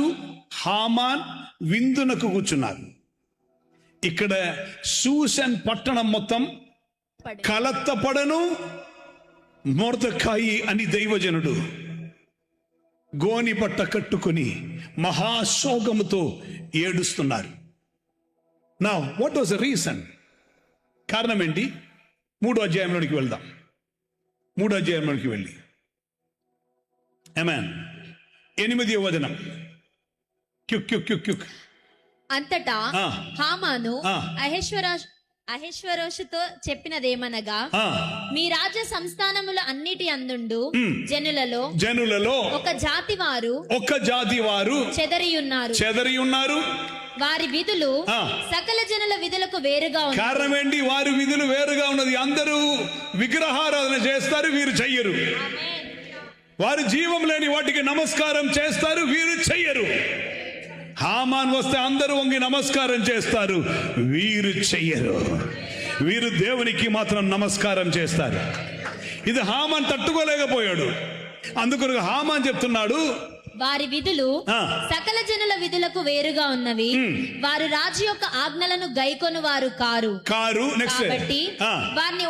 హామాన్ విందునకు కూర్చున్నారు. ఇక్కడ షూషన్ పట్టణం మొత్తం కలతపడను. మొర్దెకాయి అని దైవజనుడు గోని పట్ట కట్టుకుని మహాశోకముతో ఏడుస్తున్నారు. Now what was the reason? కారణం ఏంటి? 3వ అధ్యాయంలోనికి వెళ్దాం. 3వ అధ్యాయంలోనికి వెళ్ళి ఆమేన్. 8వ వచనం. క్యుక్. అంతటా ఆ. హామాను ఆ. అహేశ్వరోషుతో చెప్పినదేమనగా, ఆ, మీ రాజ్య సంస్థానముల అన్నిటి అందుండు జనులలో ఒక జాతి వారు ఒక్క జాతి వారు చెదరి ఉన్నారు. వారి విధులు ఆ. సకల జనుల విధులకు వేరుగా ఉన్నాయి. కారణం ఏంటి? వారి విధులు వేరుగా ఉన్నది. అందరూ విగ్రహారాధన చేస్తారు, వీరు చెయ్యరు. వారు జీవం లేని వాటికి నమస్కారం చేస్తారు, వీరు చెయ్యరు. హామాన్ వస్తే అందరూ వంగి నమస్కారం చేస్తారు, వీరు చెయ్యరు. వీరు దేవునికి మాత్రం నమస్కారం చేస్తారు. ఇది హామాన్ తట్టుకోలేకపోయాడు. అందుకు హామాన్ చెప్తున్నాడు, వారి విధులు ఆ. సకల జనుల విధులకు వేరుగా ఉన్నవి. వారు రాజు యొక్క ఆజ్ఞలను గైకొను వారు కారు. నెక్స్ట్ కాబట్టి వారిని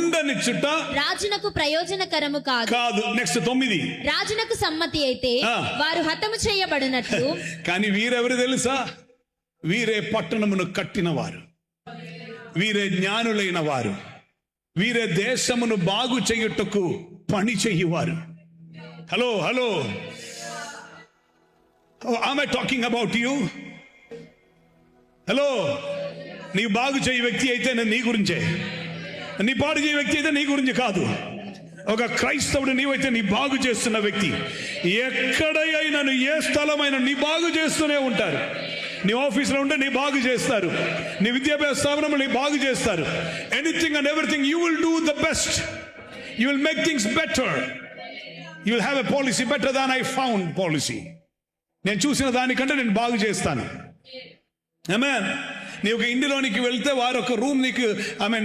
ఉండనిచ్చుట రాజునకు ప్రయోజనకరము కాదు. నెక్స్ట్ 9. రాజునకు సమ్మతి అయితే ఆ. వారు హతము చేయబడినట్లు. కానీ వీరెవరు తెలుసా? వీరే పట్టణమును కట్టిన వారు, వీరే జ్ఞానులైన వారు, వీరే దేశమును బాగు చేయుటకు పని చెయ్యవారు. Hello am I talking about you? Hello, నీ బాగు చేయ వ్యక్తి అయితే నేను నీ గురించే, నీ పాడు చేయ వ్యక్తి అయితే నీ గురించి కాదు. ఒక క్రైస్తవుడు నీవైతే నీ బాగు చేస్తున్న వ్యక్తి. ఎక్కడైనా ఏ స్థలమైనా నీ బాగు చేస్తూనే ఉంటారు. నీ ఆఫీస్లో ఉంటే నీ బాగు చేస్తారు, నీ విద్యాభ్యాస స్థానంలో నీ బాగు చేస్తారు. Anything and everything you will do the best. You will make things better. You will have a policy better than I found policy. నేను చూసిన దానికంటే నేను బాగు చేస్తాను. ఆమేన్. నీ ఒక ఇంటిలోనికి వెళ్తే వారు ఒక రూమ్ నీకు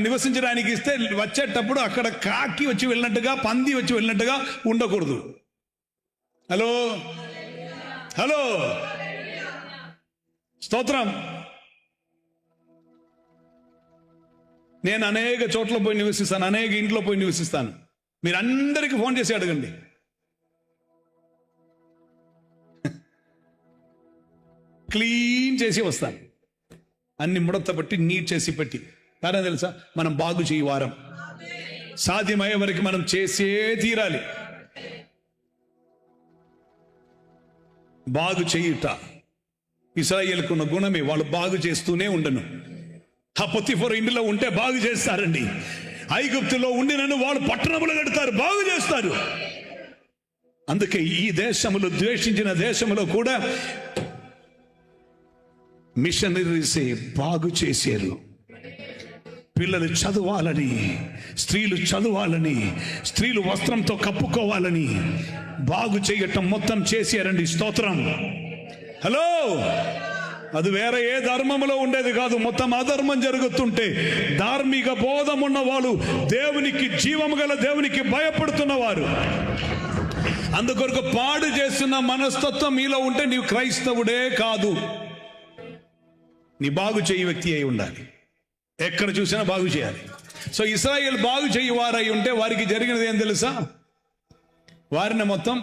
నివసించడానికి ఇస్తే వచ్చేటప్పుడు అక్కడ కాకి వచ్చి వెళ్ళినట్టుగా, పంది వచ్చి వెళ్ళినట్టుగా ఉండకూడదు. హలో స్తోత్రం. నేను అనేక చోట్ల పోయి నివసిస్తాను, అనేక ఇంట్లో పోయి నివసిస్తాను. మీరు అందరికీ ఫోన్ చేసి అడగండి. క్లీన్ చేసి వస్తాను, అన్ని ముడత పట్టి నీట్ చేసి పెట్టి. కారణం తెలుసా? మనం బాగు చేయవారం. సాధ్యమయ్యే వరకు మనం చేసే తీరాలి. బాగు చేయుట ఇశ్రాయేలుకున్న గుణమే. వాళ్ళు బాగు చేస్తూనే ఉండను. ఆ పొతిఫెర ఇంటిలో ఉంటే బాగు చేస్తారండి. ఐగుప్తులో ఉండి నన్ను వాళ్ళు పట్టణములు కడతారు, బాగు చేస్తారు. అందుకే ఈ దేశములు, ద్వేషించిన దేశములో కూడా మిషనరీసే బాగు చేశారు. పిల్లలు చదవాలని, స్త్రీలు చదవాలని, స్త్రీలు వస్త్రంతో కప్పుకోవాలని బాగు చేయటం మొత్తం చేశారండి. స్తోత్రం. హలో, అది వేరే ఏ ధర్మములో ఉండేది కాదు. మొత్తం అధర్మం జరుగుతుంటే ధార్మిక బోధం ఉన్న వాళ్ళు, దేవునికి, జీవము గల దేవునికి భయపడుతున్నవారు, అందుకొరకు పాడు చేస్తున్న మనస్తత్వం మీలో ఉంటే నీవు క్రైస్తవుడే కాదు. నీ బాగు చేయి వ్యక్తి అయి ఉండాలి. ఎక్కడ చూసినా బాగు చేయాలి. సో ఇశ్రాయేల్ బాగు చేయి వారై ఉంటే వారికి జరిగినది ఏం తెలుసా? వారిని మొత్తం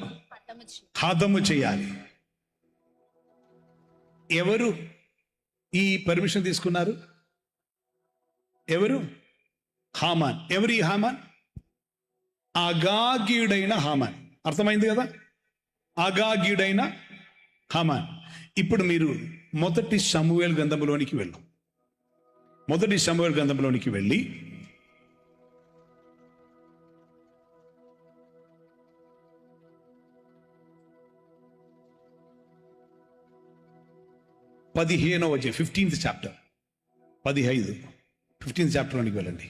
హతము చేయాలి. ఎవరు ఈ పర్మిషన్ తీసుకున్నారు? ఎవరు? హామాన్. ఎవరు ఈ హామాన్? అగాగ్యుడైన హామాన్. అర్థమైంది కదా? అగాగ్యుడైన హామాన్. ఇప్పుడు మీరు మొదటి సమూయేలు గ్రంథంలోనికి వెళ్ళు. మొదటి సమూయేలు గ్రంథంలోనికి వెళ్ళి 15వ అధ్యాయం 15th చాప్టర్ 15th చాప్టర్లోనికి వెళ్ళండి.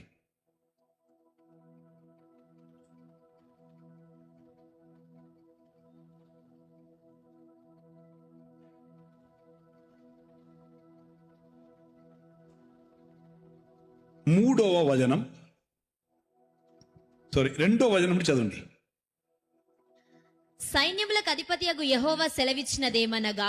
రెండవ వచనం చదవండి. సైన్యములకు అధిపతియగు యెహోవా సెలవిచ్చినదేమనగా,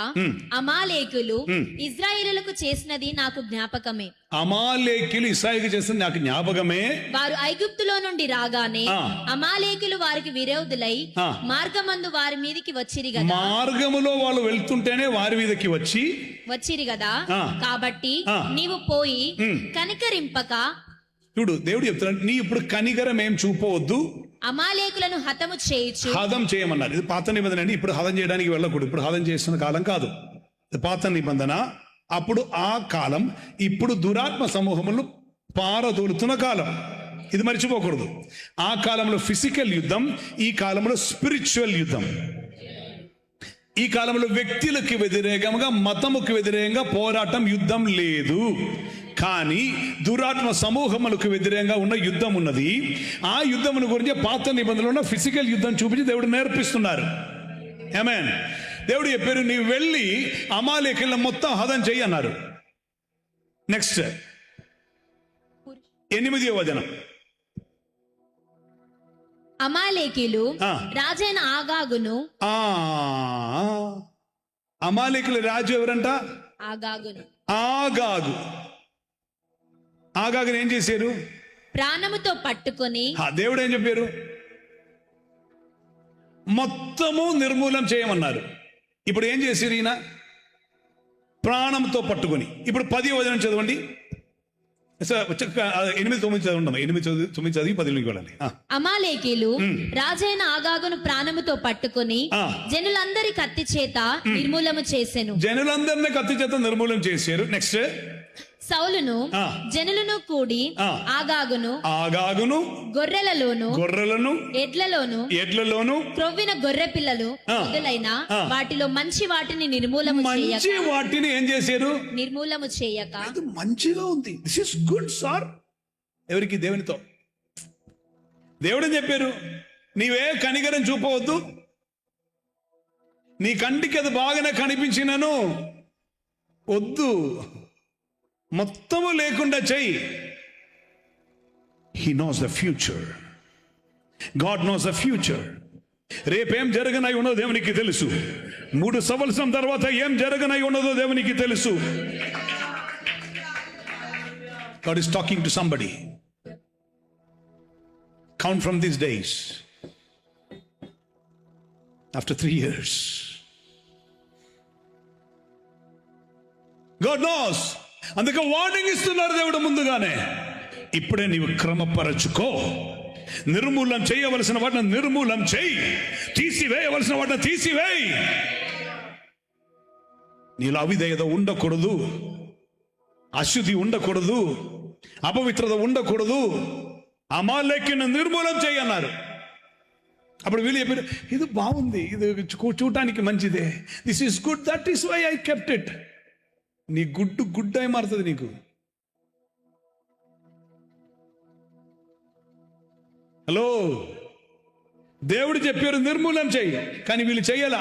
అమాలేకులు ఇశ్రాయేలులకు చేసినది నాకు జ్ఞాపకమే. అమాలేకులు ఇశ్రాయేలుకు చేసినది నాకు జ్ఞాపకమే. వారు ఐగుప్తులో నుండి రాగానే అమాలేకులు వారికి విరోధులై మార్గమందు వారి మీదకి వచ్చిరి కదా. మార్గములో వాళ్ళు వెళ్తుంటేనే వారి మీదకి వచ్చిరి కదా. కాబట్టి నీవు పోయి కనికరింపక, చూడు దేవుడు చెప్తున్నాడు, నీ ఇప్పుడు కనికరం ఏం చూపవద్దు, అమాలేకులను హతం చేయమన్నారు. ఇది పాత నిబంధన అండి. ఇప్పుడు హతం చేయడానికి వెళ్ళకూడదు. ఇప్పుడు హతం చేస్తున్న కాలం కాదు. పాత నిబంధన. అప్పుడు ఆ కాలం, ఇప్పుడు దురాత్మ సమూహములు పారదోలుతున్న కాలం. ఇది మర్చిపోకూడదు. ఆ కాలంలో ఫిజికల్ యుద్ధం, ఈ కాలంలో స్పిరిచువల్ యుద్ధం. ఈ కాలంలో వ్యక్తులకు వ్యతిరేకంగా, మతముకు వ్యతిరేకంగా పోరాటం, యుద్ధం లేదు. కానీ దురాత్మ సమూహములకు వ్యతిరేకంగా ఉన్న యుద్ధం ఉన్నది. ఆ యుద్ధముల గురించి పాత నిబంధనలో ఉన్న ఫిజికల్ యుద్ధం చూపించి దేవుడు నేర్పిస్తున్నారు. ఆమేన్. దేవుడు చెప్పారు, నీవు వెళ్ళి అమాలేకులను మొత్తం హతం చెయ్యి అన్నారు. నెక్స్ట్ 8వ వచనం. అమాలేకీలు ఆ. రాజైన ఆగాగును అమాలేకుల రాజు ఎవరంట? ఆగాగును ఆగాగు. ఆగాగుని ఏం చేశారు? ప్రాణముతో పట్టుకొని దేవుడు ఏం చెప్పారు? మొత్తము నిర్మూలం చేయమన్నారు. ఇప్పుడు ఏం చేశారు ఈయన? ప్రాణంతో పట్టుకొని. ఇప్పుడు 10వ వచనం చదవండి. 8, 9 చదవండి. 8, 9 చదివి 10లోకి వెళ్ళండి. అమాలేకీలు రాజైన ఆగాగును ప్రాణముతో పట్టుకొని ఆ. జనులందరి కత్తి చేత నిర్మూలము చేసెను. జనులందరినీ కత్తి చేత నిర్మూలం చేశారు. నెక్స్ట్ సౌలును ఆ. జనులను కూడి ఆ. ఆగాగును గొర్రెలను ఎడ్లలోను క్రొవ్విన గొర్రె పిల్లలు ఆ. మొదలైన ఆ. వాటిలో మంచి వాటిని నిర్మూలము మంచి చేయక వాటిని ఏం చేశారు? నిర్మూలము చేయక అది మంచిగా ఉంది. This is good sir. ఎవరికి? దేవునితో. దేవుడు చెప్పారు, నీవే కనికరం చూపవద్దు, నీ కంటికి అది బాగానే కనిపించినను వద్దు, మొత్తము లేకుండా చెయ్యి. He knows the future. God knows the future. రేపేం జరగనై ఉన్నదో దేవునికి తెలుసు. 3 సంవత్సరం తర్వాత ఏం జరగనై ఉన్నదో దేవునికి తెలుసు. God is talking to somebody. Count from these days. After 3 years. God knows. అందుకే వార్నింగ్ ఇస్తున్నారు దేవుడు ముందుగానే. ఇప్పుడే నీవు క్రమపరచుకో. నిర్మూలం చేయవలసిన వాటిని నిర్మూలం చేయి, తీసివేయవలసిన వాటిని తీసివేయి. నీలో అవిధేయత ఉండకూడదు, అశుద్ధి ఉండకూడదు, అపవిత్రత ఉండకూడదు. అమాలేకులను నిర్మూలం చేయన్నారు. అప్పుడు వీళ్ళు చెప్పారు, ఇది బాగుంది, ఇది చూడటానికి మంచిదే, this is good, that is why I kept it. నీ గుడ్ అయి మారుతుంది నీకు. హలో, దేవుడు చెప్పారు నిర్మూలం చెయ్యి, కానీ వీళ్ళు చెయ్యాల.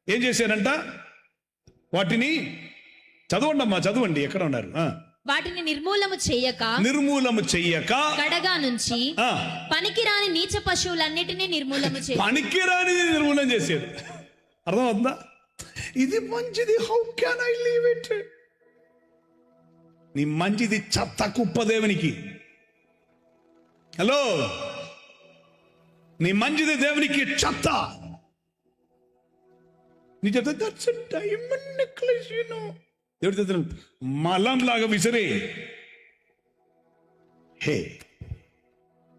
ఏం చేశారంట? వాటిని చదవండి, చదవండి, ఎక్కడ ఉన్నారు? వాటిని నిర్మూలము చెయ్యక కడగా నుంచి పనికిరాని నీచ పశువులన్నిటినీ నిర్మూలము చేయ పనికిరాని నిర్మూలం చేశారు. అర్థం అవుతుందా? ఇది మంచిది, how can I leave it? నీ మంచిది చెత్త కుప్ప దేవునికి. హలో, నీ మంచిది దేవునికి చెత్త. నీ చెత్త that's a diamond necklace, you know. దేవుడి చెత్త మలం లాగా విసిరే. హే,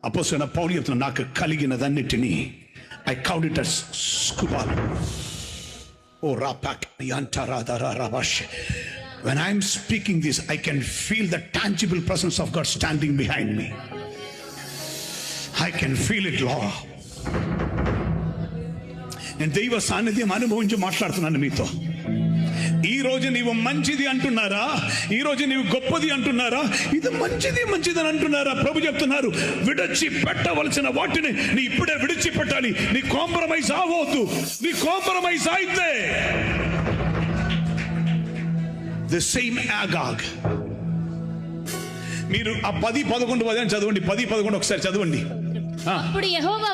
అపోస్తలుడైన పౌలు చెప్తున్నా, నాకు కలిగినదన్నిటినీ ఐ కౌంట్ ఇట్ as స్కుబాల్. Oh, Rapak, when I'm speaking this, I can feel the tangible presence of God standing behind me. I can feel it, Lord. నేను దైవ సాన్నిధ్యం అనుభవించి మాట్లాడుతున్నాను మీతో. ఈ రోజు నీవు మంచిది అంటున్నారా? ఈ రోజు నీవు గొప్పది అంటున్నారా? ఇది మంచిది అని అంటున్నారా? ప్రభు చెప్తున్నారు, విడిచిపెట్టవలసిన వాటిని నీ ఇప్పుడే విడిచిపెట్టాలి. నీ కాంప్రమైజ్ అవ్వద్దు. నీ కాంప్రమైజ్ అయితే ది సేమ్ ఆగాగ్. మీరు ఆ 10, 11 చదవండి. 10, 11 ఒకసారి చదవండి. అప్పుడు యెహోవా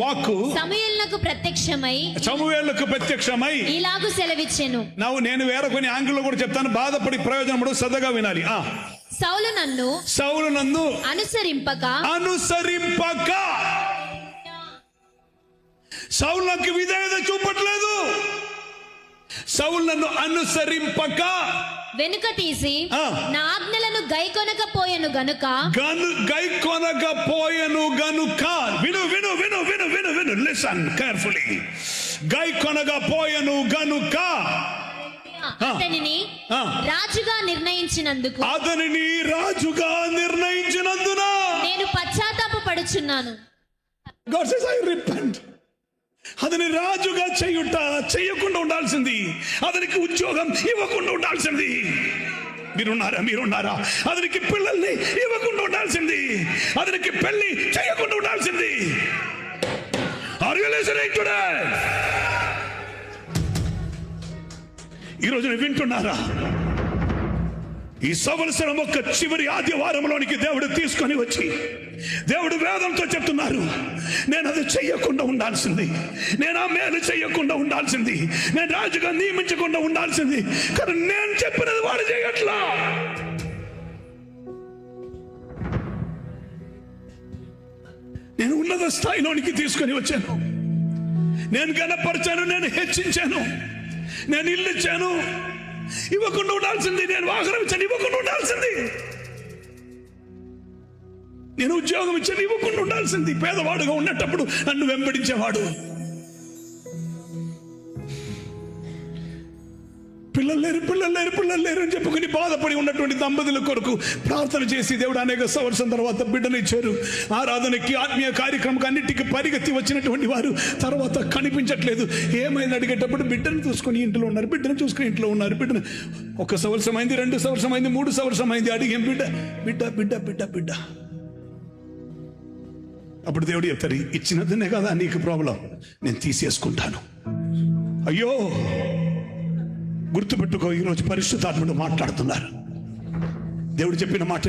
వాక్కు సమూయేలునకు ప్రత్యక్షమై ఇలాగు సెలవిచ్చెను. నేను వేరే కొన్ని యాంగిల్లో కూడా చెప్తాను, బాధపడి ప్రయోజనం శ్రద్ధగా వినాలి. సౌలు నన్ను అనుసరింపక సౌలు నాకు విధేయత చూపట్లేదు. సౌలు నన్ను అనుసరింపక వెనుక తీసి నా ఆజ్ఞలను గైకొనకపోయెను గనుక విను లిసన్ కేర్ఫుల్లీ. గైకొనగా పోయెను గనుక అతనిని ఆ. రాజుగా నిర్ణయించినందుకు అతనిని రాజుగా నిర్ణయించినందున నేను పశ్చాత్తాపపడుచున్నాను. God says, I repent. అతని రాజుగా చెయ్యకుండా ఉండాల్సింది, అతనికి ఉద్యోగం ఇవ్వకుండా ఉండాల్సింది. మీరున్నారా? అతనికి పిల్లల్ని ఇవ్వకుండా ఉండాల్సింది, అతనికి పెళ్లి చేయకుండా ఉండాల్సింది. Are you listening today? ఈ రోజున వింటున్నారా? ఈ సంవత్సరం ఒక చివరి ఆదివారంలోనికి దేవుడు తీసుకొని వచ్చి దేవుడు వేదంతో చెప్తున్నారు, నేను అది చెయ్యకుండా ఉండాల్సింది, నేను ఆ మేలు చెయ్యకుండా ఉండాల్సింది, నేను రాజుగా నియమించకుండా ఉండాల్సింది, కానీ నేను చెప్పినది వాడు చేయట్లా. నేను ఉన్నత స్థాయిలోనికి తీసుకొని వచ్చాను, నేను గణపరిచాను, నేను హెచ్చించాను, నేను ఇల్లు ఇచ్చాను, ఇవ్వకుండా ఉండాల్సింది. నేను వాహనం ఇచ్చాను, ఇవ్వకుండా ఉండాల్సింది. నేను ఉద్యోగం ఇచ్చాను, ఇవ్వకుండా ఉండాల్సింది. పేదవాడుగా ఉన్నప్పుడు నన్ను వెంబడించేవాడు. పిల్లలు లేరు అని చెప్పుకుని బాధపడి ఉన్నటువంటి దంపతుల కొరకు ప్రార్థన చేసి దేవుడు అనేక సంవత్సరం తర్వాత బిడ్డను ఇచ్చారు. ఆరాధనకి, ఆత్మీయ కార్యక్రమం అన్నిటికీ పరిగెత్తి వచ్చినటువంటి వారు తర్వాత కనిపించట్లేదు. ఏమైంది అడిగేటప్పుడు బిడ్డను చూసుకుని ఇంట్లో ఉన్నారు, బిడ్డను చూసుకుని ఇంట్లో ఉన్నారు. బిడ్డను 1 సంవత్సరం అయింది, 2 సంవత్సరం అయింది, 3 సంవత్సరం అయింది. అడిగాం, బిడ్డ. అప్పుడు దేవుడు చెప్తారు, ఇచ్చినదనే కదా నీకు ప్రాబ్లం, నేను తీసేసుకుంటాను. అయ్యో, గుర్తుపెట్టుకో, ఈరోజు పరిశుద్ధాత్ముడు మాట్లాడుతున్నారు. దేవుడు చెప్పిన మాట,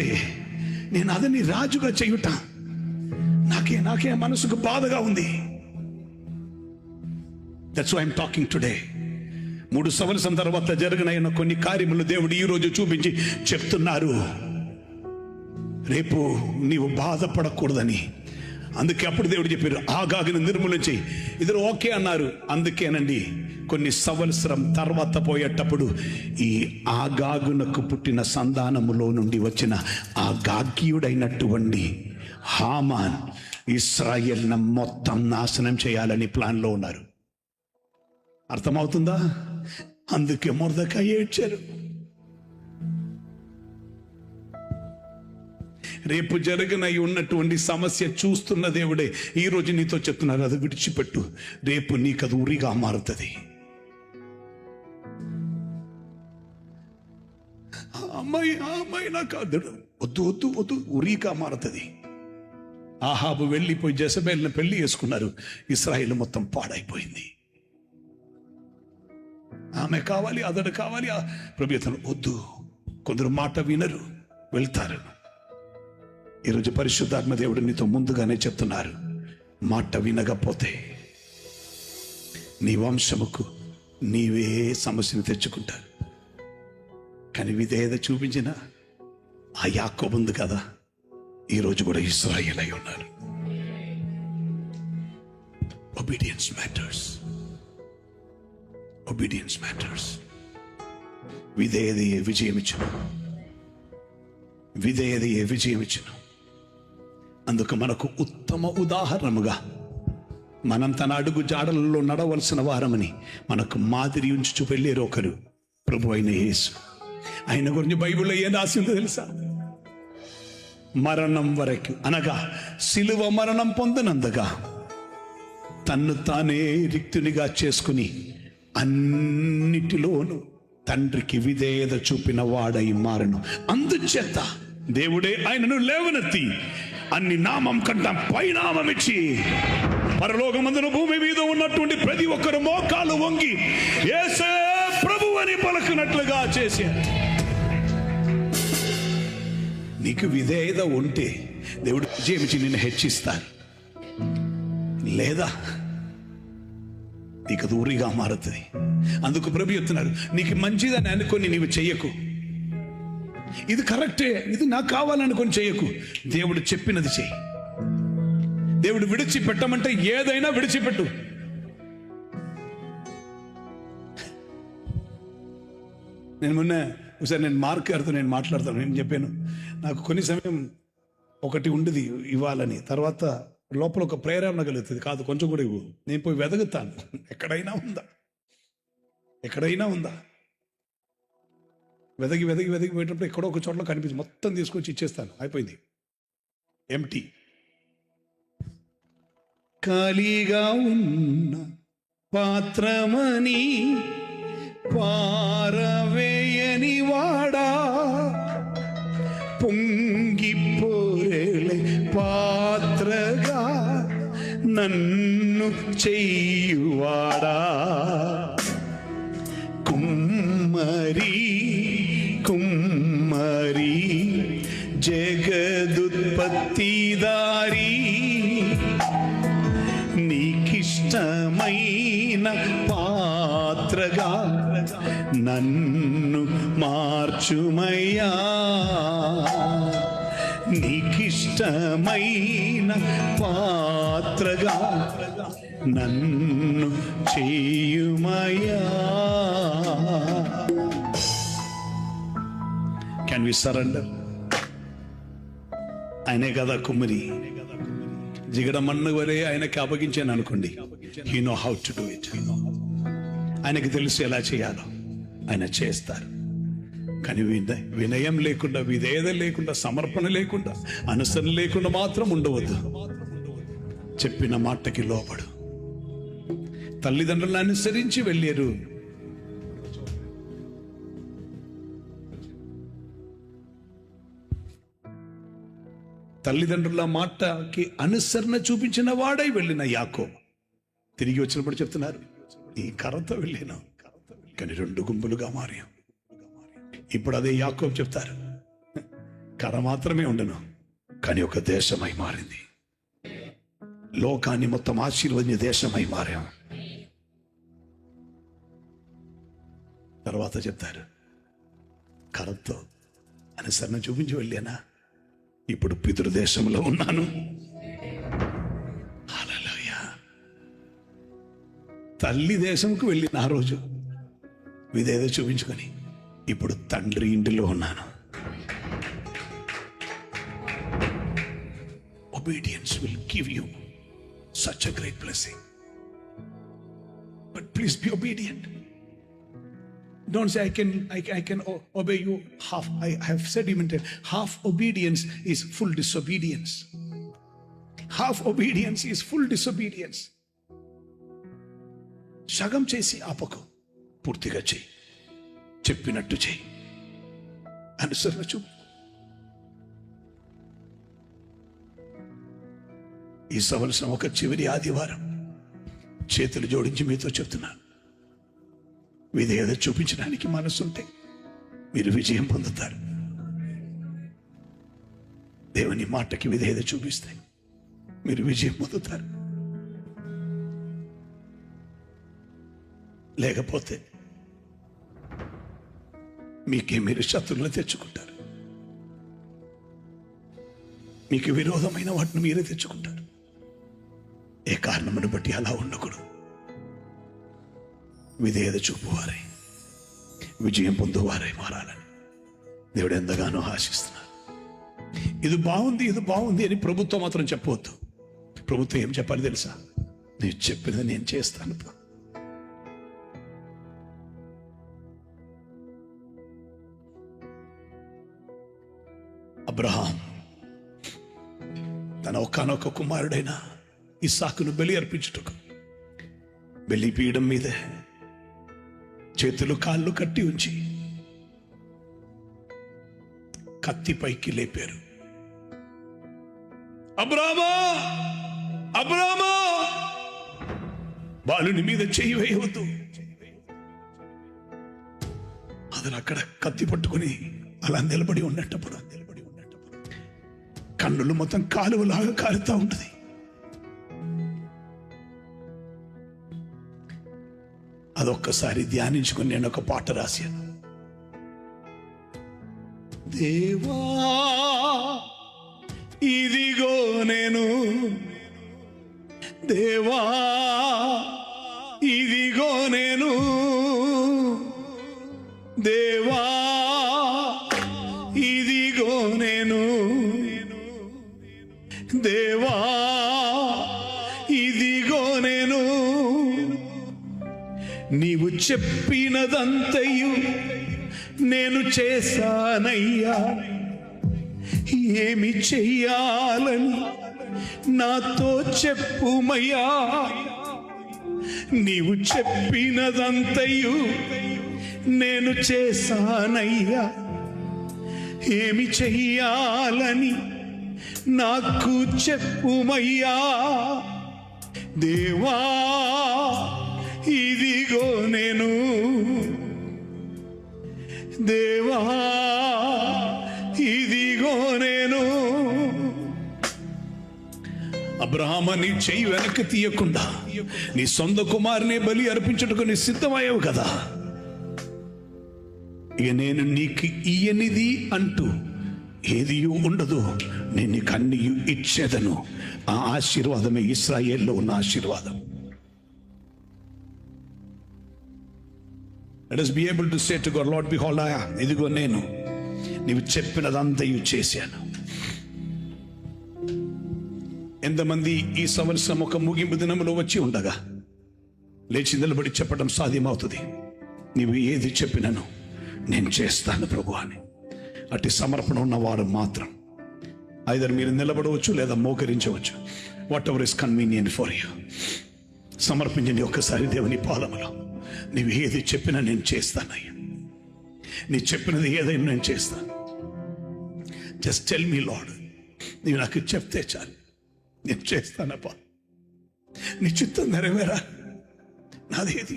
నేను అదని రాజుగా చేయుట నాకే మనసుకు బాధగా ఉంది. That's why I'm talking today. 3 సంవత్సరం తర్వాత జరగనైన కొన్ని కార్యములు దేవుడు ఈ రోజు చూపించి చెప్తున్నారు, రేపు నీవు బాధపడకూడదని. అందుకే అప్పుడు దేవుడు చెప్పారు, ఆగాగును నిర్మూలించి. ఇద్దరు ఓకే అన్నారు. అందుకేనండి కొన్ని సంవత్సరం తర్వాత పోయేటప్పుడు ఈ ఆగాగునకు పుట్టిన సంతానములో నుండి వచ్చిన ఆగాగ్యుడైనటువంటి హామాన్ ఇశ్రాయేల్ను మొత్తం నాశనం చేయాలని ప్లాన్లో ఉన్నారు. అర్థమవుతుందా? అందుకే మొర్దెకాయి ఏడ్చారు. రేపు జరగనై ఉన్నటువంటి సమస్య చూస్తున్న దేవుడే ఈ రోజు నీతో చెప్తున్నారు, అది విడిచిపెట్టు, రేపు నీకు అది ఉరిగా మారుతుంది. అమ్మాయి నాకు వద్దు, ఉరిగా మారుతుంది. ఆహాబు వెళ్ళిపోయి జెజబెల్ని పెళ్లి చేసుకున్నారు, ఇశ్రాయేలు మొత్తం పాడైపోయింది. ఆమె కావాలి, అతడు కావాలి. ప్రభుత్వం వద్దు. కొందరు మాట వినరు, వెళ్తారు. ఈరోజు పరిశుద్ధాత్మ దేవుడు నీతో ముందుగానే చెప్తున్నారు, మాట వినకపోతే నీ వంశముకు నీవే సమస్యను తెచ్చుకుంటారు. కానీ విధేయత చూపించిన ఆ యాకోబు ఉంది కదా, ఈరోజు కూడా ఇశ్రాయేలు అయి ఉన్నారు. Obedience matters. విధేయతయే విజయం ఇచ్చును. అందుకు మనకు ఉత్తమ ఉదాహరణముగా మనం తన అడుగు జాడలలో నడవలసిన వారమని మనకు మాదిరి ఉంచు వెళ్ళారు ఒకరు, ప్రభు అయిన యేసు. ఆయన గురించి బైబిల్లో ఏం రాసి ఉందో తెలుసా? మరణం వరకు, అనగా సిలువ మరణం పొందనందుగా తన్ను తానే రిక్తునిగా చేసుకుని అన్నిటిలోనూ తండ్రికి విధేయత చూపిన వాడై మారను. అందుచేత దేవుడే ఆయనను లేవనెత్తి అన్ని నామం కంటే పైనామం ఇచ్చి పరలోకమందున భూమి మీద ఉన్నటువంటి ప్రతి ఒక్కరు మోకాలు వంగి యేసే ప్రభువు అని పలుకున్నట్లుగా చేశారు. నీకు విధేయత ఉంటే దేవుడు విజయమిచ్చి నిన్ను హెచ్చిస్తారు, లేదా నీకు దూరిగా మారుతుంది. అందుకు ప్రభు చెప్తున్నారు, నీకు మంచిదని అనుకొని నీవు చెయ్యకు, ఇది కరెక్టే, ఇది నాకు కావాలనుకొని చెయ్యకు. దేవుడు చెప్పినది చెయ్యి. దేవుడు విడిచిపెట్టమంటే ఏదైనా విడిచిపెట్టు. నేను మొన్న ఒకసారి నేను మార్క్ గారితో మాట్లాడతాను. నేను చెప్పాను, నాకు కొన్ని సమయం ఒకటి ఉండేది ఇవ్వాలని, తర్వాత లోపల ఒక ప్రేరణ కలుగుతుంది. కాదు కొంచెం కూడా ఇవ్వు, నేను పోయి వెతుకుతాను, ఎక్కడైనా ఉందా, ఎక్కడైనా ఉందా. వెదకి వెదకి వెదకి పోయేటప్పుడు ఎక్కడో ఒక చోట్ల కనిపించి మొత్తం తీసుకొచ్చి ఇచ్చేస్తాను, అయిపోయింది, ఎంటీ. ఖాళీగా ఉన్న పాత్రమని పారవేయని వాడా, పొంగిపోలే పాత్రగా నన్ను చేయువాడా. కుమ్మరి కుమ్మరి జగదుత్పత్తిదారి, నీకిష్టమైన పాత్రగా నన్ను మార్చుమయ్యా. నీకిష్టమైన పాత్రగా నన్ను చేయుమయ్యా. Can we surrender? ఆయనే కదా కుమ్మరి, జిగడమన్ను వరే ఆయనకి అప్పగించాను అనుకోండి, he know how to do it. ఆయనకి తెలుసు ఎలా చేయాలో, ఆయన చేస్తారు. కానీ వినయం లేకుండా, విధేయత లేకుండా, సమర్పణ లేకుండా, అనుసరణ లేకుండా మాత్రం ఉండవద్దు. చెప్పిన మాటకి లోబడు. తల్లిదండ్రులను అనుసరించి వెళ్ళారు. తల్లిదండ్రుల మాటకి అనుసరణ చూపించిన వాడై వెళ్ళిన యాకోబు తిరిగి వచ్చినప్పుడు చెప్తున్నారు, ఈ కర్రతో వెళ్ళాను కానీ 2 గుంపులుగా మారాం. ఇప్పుడు అదే యాకోబు చెప్తారు, కర్ర మాత్రమే ఉండను కానీ ఒక దేశమై మారింది, లోకాన్ని మొత్తం ఆశీర్వదించే దేశమై మారాం. తర్వాత చెప్తారు, కర్రతో అనుసరణ చూపించి వెళ్ళానా, ఇప్పుడు పితృదేశంలో ఉన్నాను. హల్లెలూయా. తల్లి దేశంకు వెళ్ళిన ఆ రోజు విధేయత చూపించుకొని ఇప్పుడు తండ్రి ఇంటిలో ఉన్నాను. Obedience will give you such a great blessing. But please be obedient. Don't say I can obey you half. I have said even half obedience is full disobedience. Half obedience is full disobedience. సగం చేసి ఆపకు, పూర్తిగా చేయి, చెప్పినట్టు చేయి, అనుసరణ చూపు. ఈ సంవత్సరం ఒక చివరి ఆదివారం చేతులు జోడించి మీతో చెప్తున్నాను, విధేయత చూపించడానికి మనసుంటే మీరు విజయం పొందుతారు. దేవుని మాటకి విధేయత చూపిస్తే మీరు విజయం పొందుతారు. లేకపోతే మీకే మీరు శత్రువులను తెచ్చుకుంటారు, మీకు విరోధమైన వాటిని మీరే తెచ్చుకుంటారు. ఏ కారణమును బట్టి అలా ఉండకూడదు. విధేయత చూపువారై విజయం పొందువారై మారాలని దేవుడు ఎంతగానో ఆశిస్తున్నారు. ఇది బాగుంది, ఇది బాగుంది అని ప్రభుత్వం మాత్రం చెప్పవద్దు. ప్రభుత్వం ఏం చెప్పాలి తెలుసా? నేను చెప్పినది నేను చేస్తాను. అబ్రహాం తన ఒక్కనొక్క కుమారుడైన ఇస్సాకును బలి అర్పించుటకు బలిపీఠం మీద చేతులు కాళ్ళు కట్టి ఉంచి కత్తి పైకి లేపారు. అబ్రామా, అబ్రామా, బాలుని మీద చేయి వేయవద్దు. అతను అక్కడ కత్తి పట్టుకుని అలా నిలబడి ఉన్నప్పుడు కన్నులు మొత్తం కాలువలాగా కాలుతా ఉంటుంది. అదొక్కసారి ధ్యానించుకుని నేను ఒక పాట రాశాను. దేవా ఇదిగో నేను, దేవా ఇదిగో నేను, దేవా ఇదిగో నేను, దేవా చెప్పినదంతయు నేను చేశానయ్యా, ఏమి చెయ్యాలని నాతో చెప్పుమయ్యా. నీవు చెప్పినదంతయు నేను చేశానయ్యా, ఏమి చెయ్యాలని నాకు చెప్పుమయ్యా. దేవా ఇదిగో నేను, దేవా ఇదిగో నేను. అబ్రహాము, నీ చెయ్యి వెనక్కి తీయకుండా నీ సొంత కుమారునే బలి అర్పించుటకు నీ సిద్ధమయ్యావు కదా. ఇక నేను నీకు ఇయ్యనిది అంటూ ఏది ఉండదు, నేను నీకు అన్ని ఇచ్చేదను. ఆ ఆశీర్వాదమే ఇశ్రాయేల్లో ఉన్న ఆశీర్వాదం. Let us be able to say to God, Lord, behold, ఇదిగో నేను నీవు చెప్పినదంతయు చేశాను. ఎంతమంది ఈ సంవత్సరం ఒక ముగింపు దినములో వచ్చి ఉండగా లేచి నిలబడి చెప్పడం సాధ్యమవుతుంది, నీవు ఏది చెప్పినను నేను చేస్తాను ప్రభు అని. అట్టి సమర్పణ ఉన్నవారు మాత్రం ఐదర్ మీరు నిలబడవచ్చు లేదా మోకరించవచ్చు. Whatever is convenient for you. సమర్పించండి ఒక్కసారి దేవుని పాదములో. నీవు ఏది చెప్పినా నేను చేస్తానయ్యా, నీ చెప్పినది ఏదైనా నేను చేస్తాను. జస్ట్ టెల్ మీ లార్డ్, నీవు నాకు చెప్తే చాలు, నేను చేస్తానప్పా. నీ చిత్తం నెరవేరా, నాదేది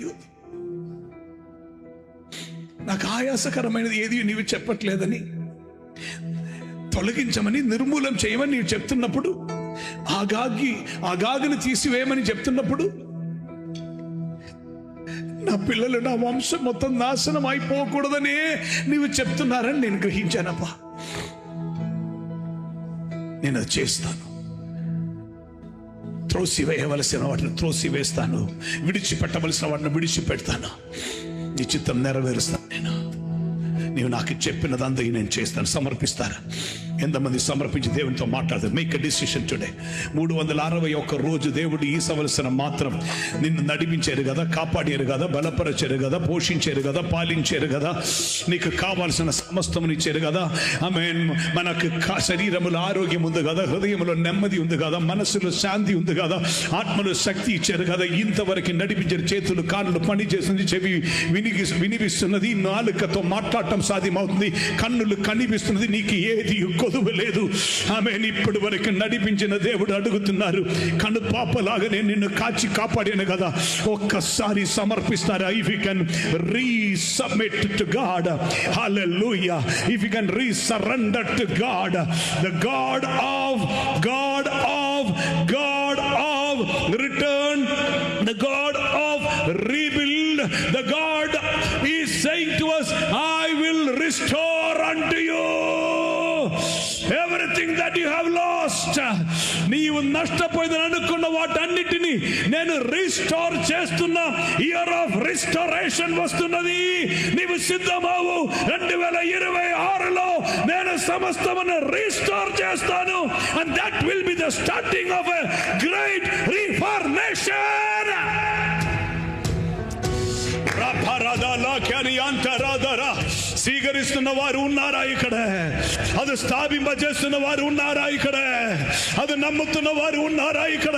నాకు ఆయాసకరమైనది ఏది నీవు చెప్పట్లేదని, తొలగించమని నిర్మూలం చేయమని నీవు చెప్తున్నప్పుడు, ఆ గాగిని తీసివేయమని చెప్తున్నప్పుడు, నా పిల్లలు నా వంశం మొత్తం నాశనం అయిపోకూడదనే నీవు చెప్తున్నారని నేను గ్రహించానప్పా. నేను అది చేస్తాను. త్రోసివేయవలసిన వాటిని త్రోసివేస్తాను, విడిచిపెట్టవలసిన వాటిని విడిచిపెడతాను. నీ చిత్తం నెరవేరుస్తాను. నీవు నాకు చెప్పినదంతా నేను చేస్తాను. సమర్పిస్తారా? ఎంతమంది సమర్పించి దేవునితో మాట్లాడతారు? Make a decision today. 361 రోజు దేవుడు ఈ సంవత్సరం మాత్రం నిన్ను నడిపించారు కదా, కాపాడారు కదా, బలపరిచారు కదా, పోషించారు కదా, పాలించారు కదా, నీకు కావాల్సిన సమస్తమును ఇచ్చారు కదా. ఆమేన్. మనకు శరీరములో ఆరోగ్యం ఉంది కదా, హృదయంలో నెమ్మది ఉంది కదా, మనసులో శాంతి ఉంది కదా, ఆత్మలో శక్తి ఇచ్చారు కదా. ఇంతవరకు నడిపించారు. చేతులు కాళ్ళు పని చేస్తుంది, చెవి వినిపిస్తున్నది, నాలుకతో మాట్లాడటం సాధ్యమవుతుంది, కన్నులు కనిపిస్తున్నది. నీకు ఏది కొదువు లేదు. ఆమేన్. ఇప్పటి వరకు నడిపించిన దేవుడు అడుగుతున్నారు, కను పాపలాగానే నిన్ను కాచి కాపాడాను కదా, ఒక్కసారి సమర్పిస్తారా? If you can resubmit to God, hallelujah, if you can resurrender to God, the God of return, the God of rebuild, the God is saying to us, I will restore unto you everything that you have lost. నీవు నష్టపోయిందని అనుకున్న వాటన్నిటినీ నేను రీస్టోర్ చేస్తున్నా. ఇయర్ ఆఫ్ రిస్టోరేషన్ వస్తున్నది. నీవు సిద్ధమావు. 2026లో నేను సమస్తమును రీస్టోర్ చేస్తాను. and that will be the starting of a great reformation. స్వీకరిస్తున్న వారు ఉన్నారా ఇక్కడ? అది స్థాపింపజేస్తున్న వారు ఉన్నారా ఇక్కడ? అది నమ్ముతున్న వారు ఉన్నారా ఇక్కడ?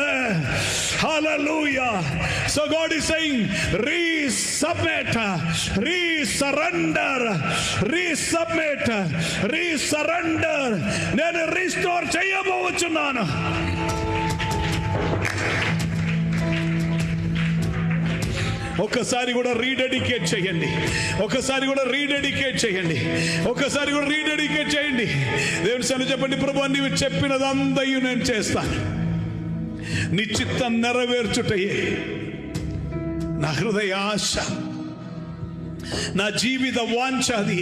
హల్లెలూయా. So God is saying, resubmit, resurrender, resubmit, resurrender. నేను రీస్టోర్ చేయబోతున్నాను. ఒక్కసారి కూడా రీడెడికేట్ చేయండి. ఒక్కసారి కూడా రీడెడికేట్ చేయండి. ఒక్కసారి కూడా రీడెడికేట్ చేయండి. దేవుని సన్నిధిలో చెప్పండి, ప్రభువా నీవు చెప్పినదంతయు నేను చేస్తాను. నీ చిత్తం నెరవేర్చుటయే నా హృదయ ఆశ, నా జీవిత వాంఛ. అది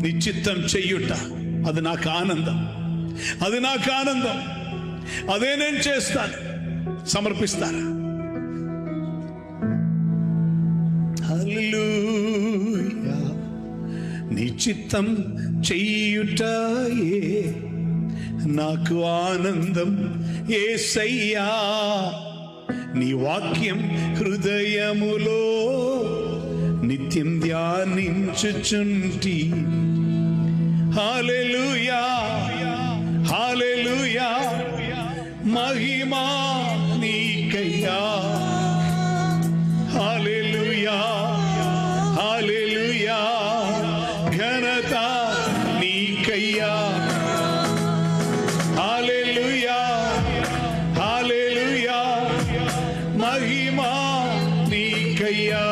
నీ చిత్తం చెయ్యుట, అది నాకు ఆనందం, అది నాకు ఆనందం. అదే నేను చేస్తాను. సమర్పిస్తాను. హల్లెలూయా. నీ చిత్తం చెయ్యుటయే నాకు ఆనందం యేసయ్యా, నీ వాక్యం హృదయములో నిత్యం ధ్యానించుచుంటి. హల్లెలూయా హల్లెలూయా మహిమా నీకయ్యా. హల్లెలూయా హల్లెలూయా ఘనత నీకయ్యా. హల్లెలూయా హల్లెలూయా మహిమా నీకయ్యా.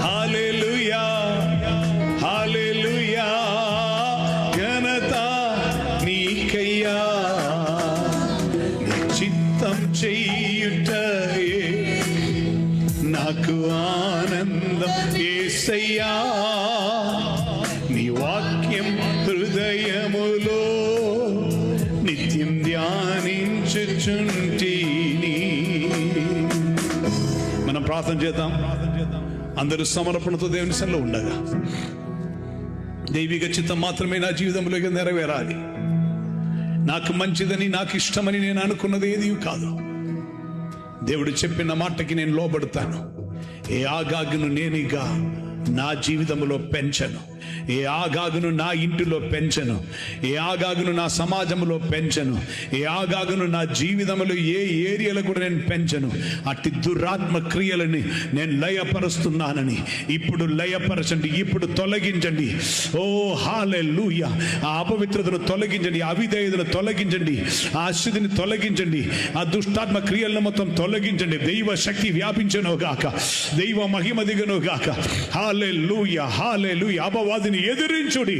హల్లెలూయా హల్లెలూయా ఘనత నీకయ్యా. నీ చిత్తం చేయుటయే నాకు ఆనందం యేసయ్యా. నీ వాక్యం హృదయములో నిత్యం ధ్యానించుచుంటిని. మనం ప్రార్థన చేద్దాం. అందరూ సమర్పణతో దేవుని సన్నిధిలో ఉండగా, దైవిక చిత్తం మాత్రమే నా జీవితంలో నెరవేరాలి. నాకు మంచిదని, నాకు ఇష్టమని నేను అనుకున్నది ఏది కాదు. దేవుడు చెప్పిన మాటకి నేను లోబడతాను. ఏ ఆగాగును నేనిగా నా జీవితంలో పెంచను. ఏ ఆగాగును నా ఇంటిలో పెంచను. ఏ ఆగాగును నా సమాజంలో పెంచను. ఏ ఆగాగును నా జీవితంలో ఏ ఏరియాలో కూడా నేను పెంచను. అట్టి దురాత్మ క్రియలని నేను లయపరుస్తున్నానని ఇప్పుడు లయపరచండి, ఇప్పుడు తొలగించండి. ఓ హల్లెలూయా. ఆ అపవిత్రతను తొలగించండి, అవిధేయతను తొలగించండి, ఆ అశుద్ధిని తొలగించండి, ఆ దుష్టాత్మ క్రియలను మొత్తం తొలగించండి. దైవ శక్తి వ్యాపించను గాక, దైవ మహిమ దిగను గాక. హల్లెలూయా హల్లెలూయా. అపవాదిని ఎదిరించుడి,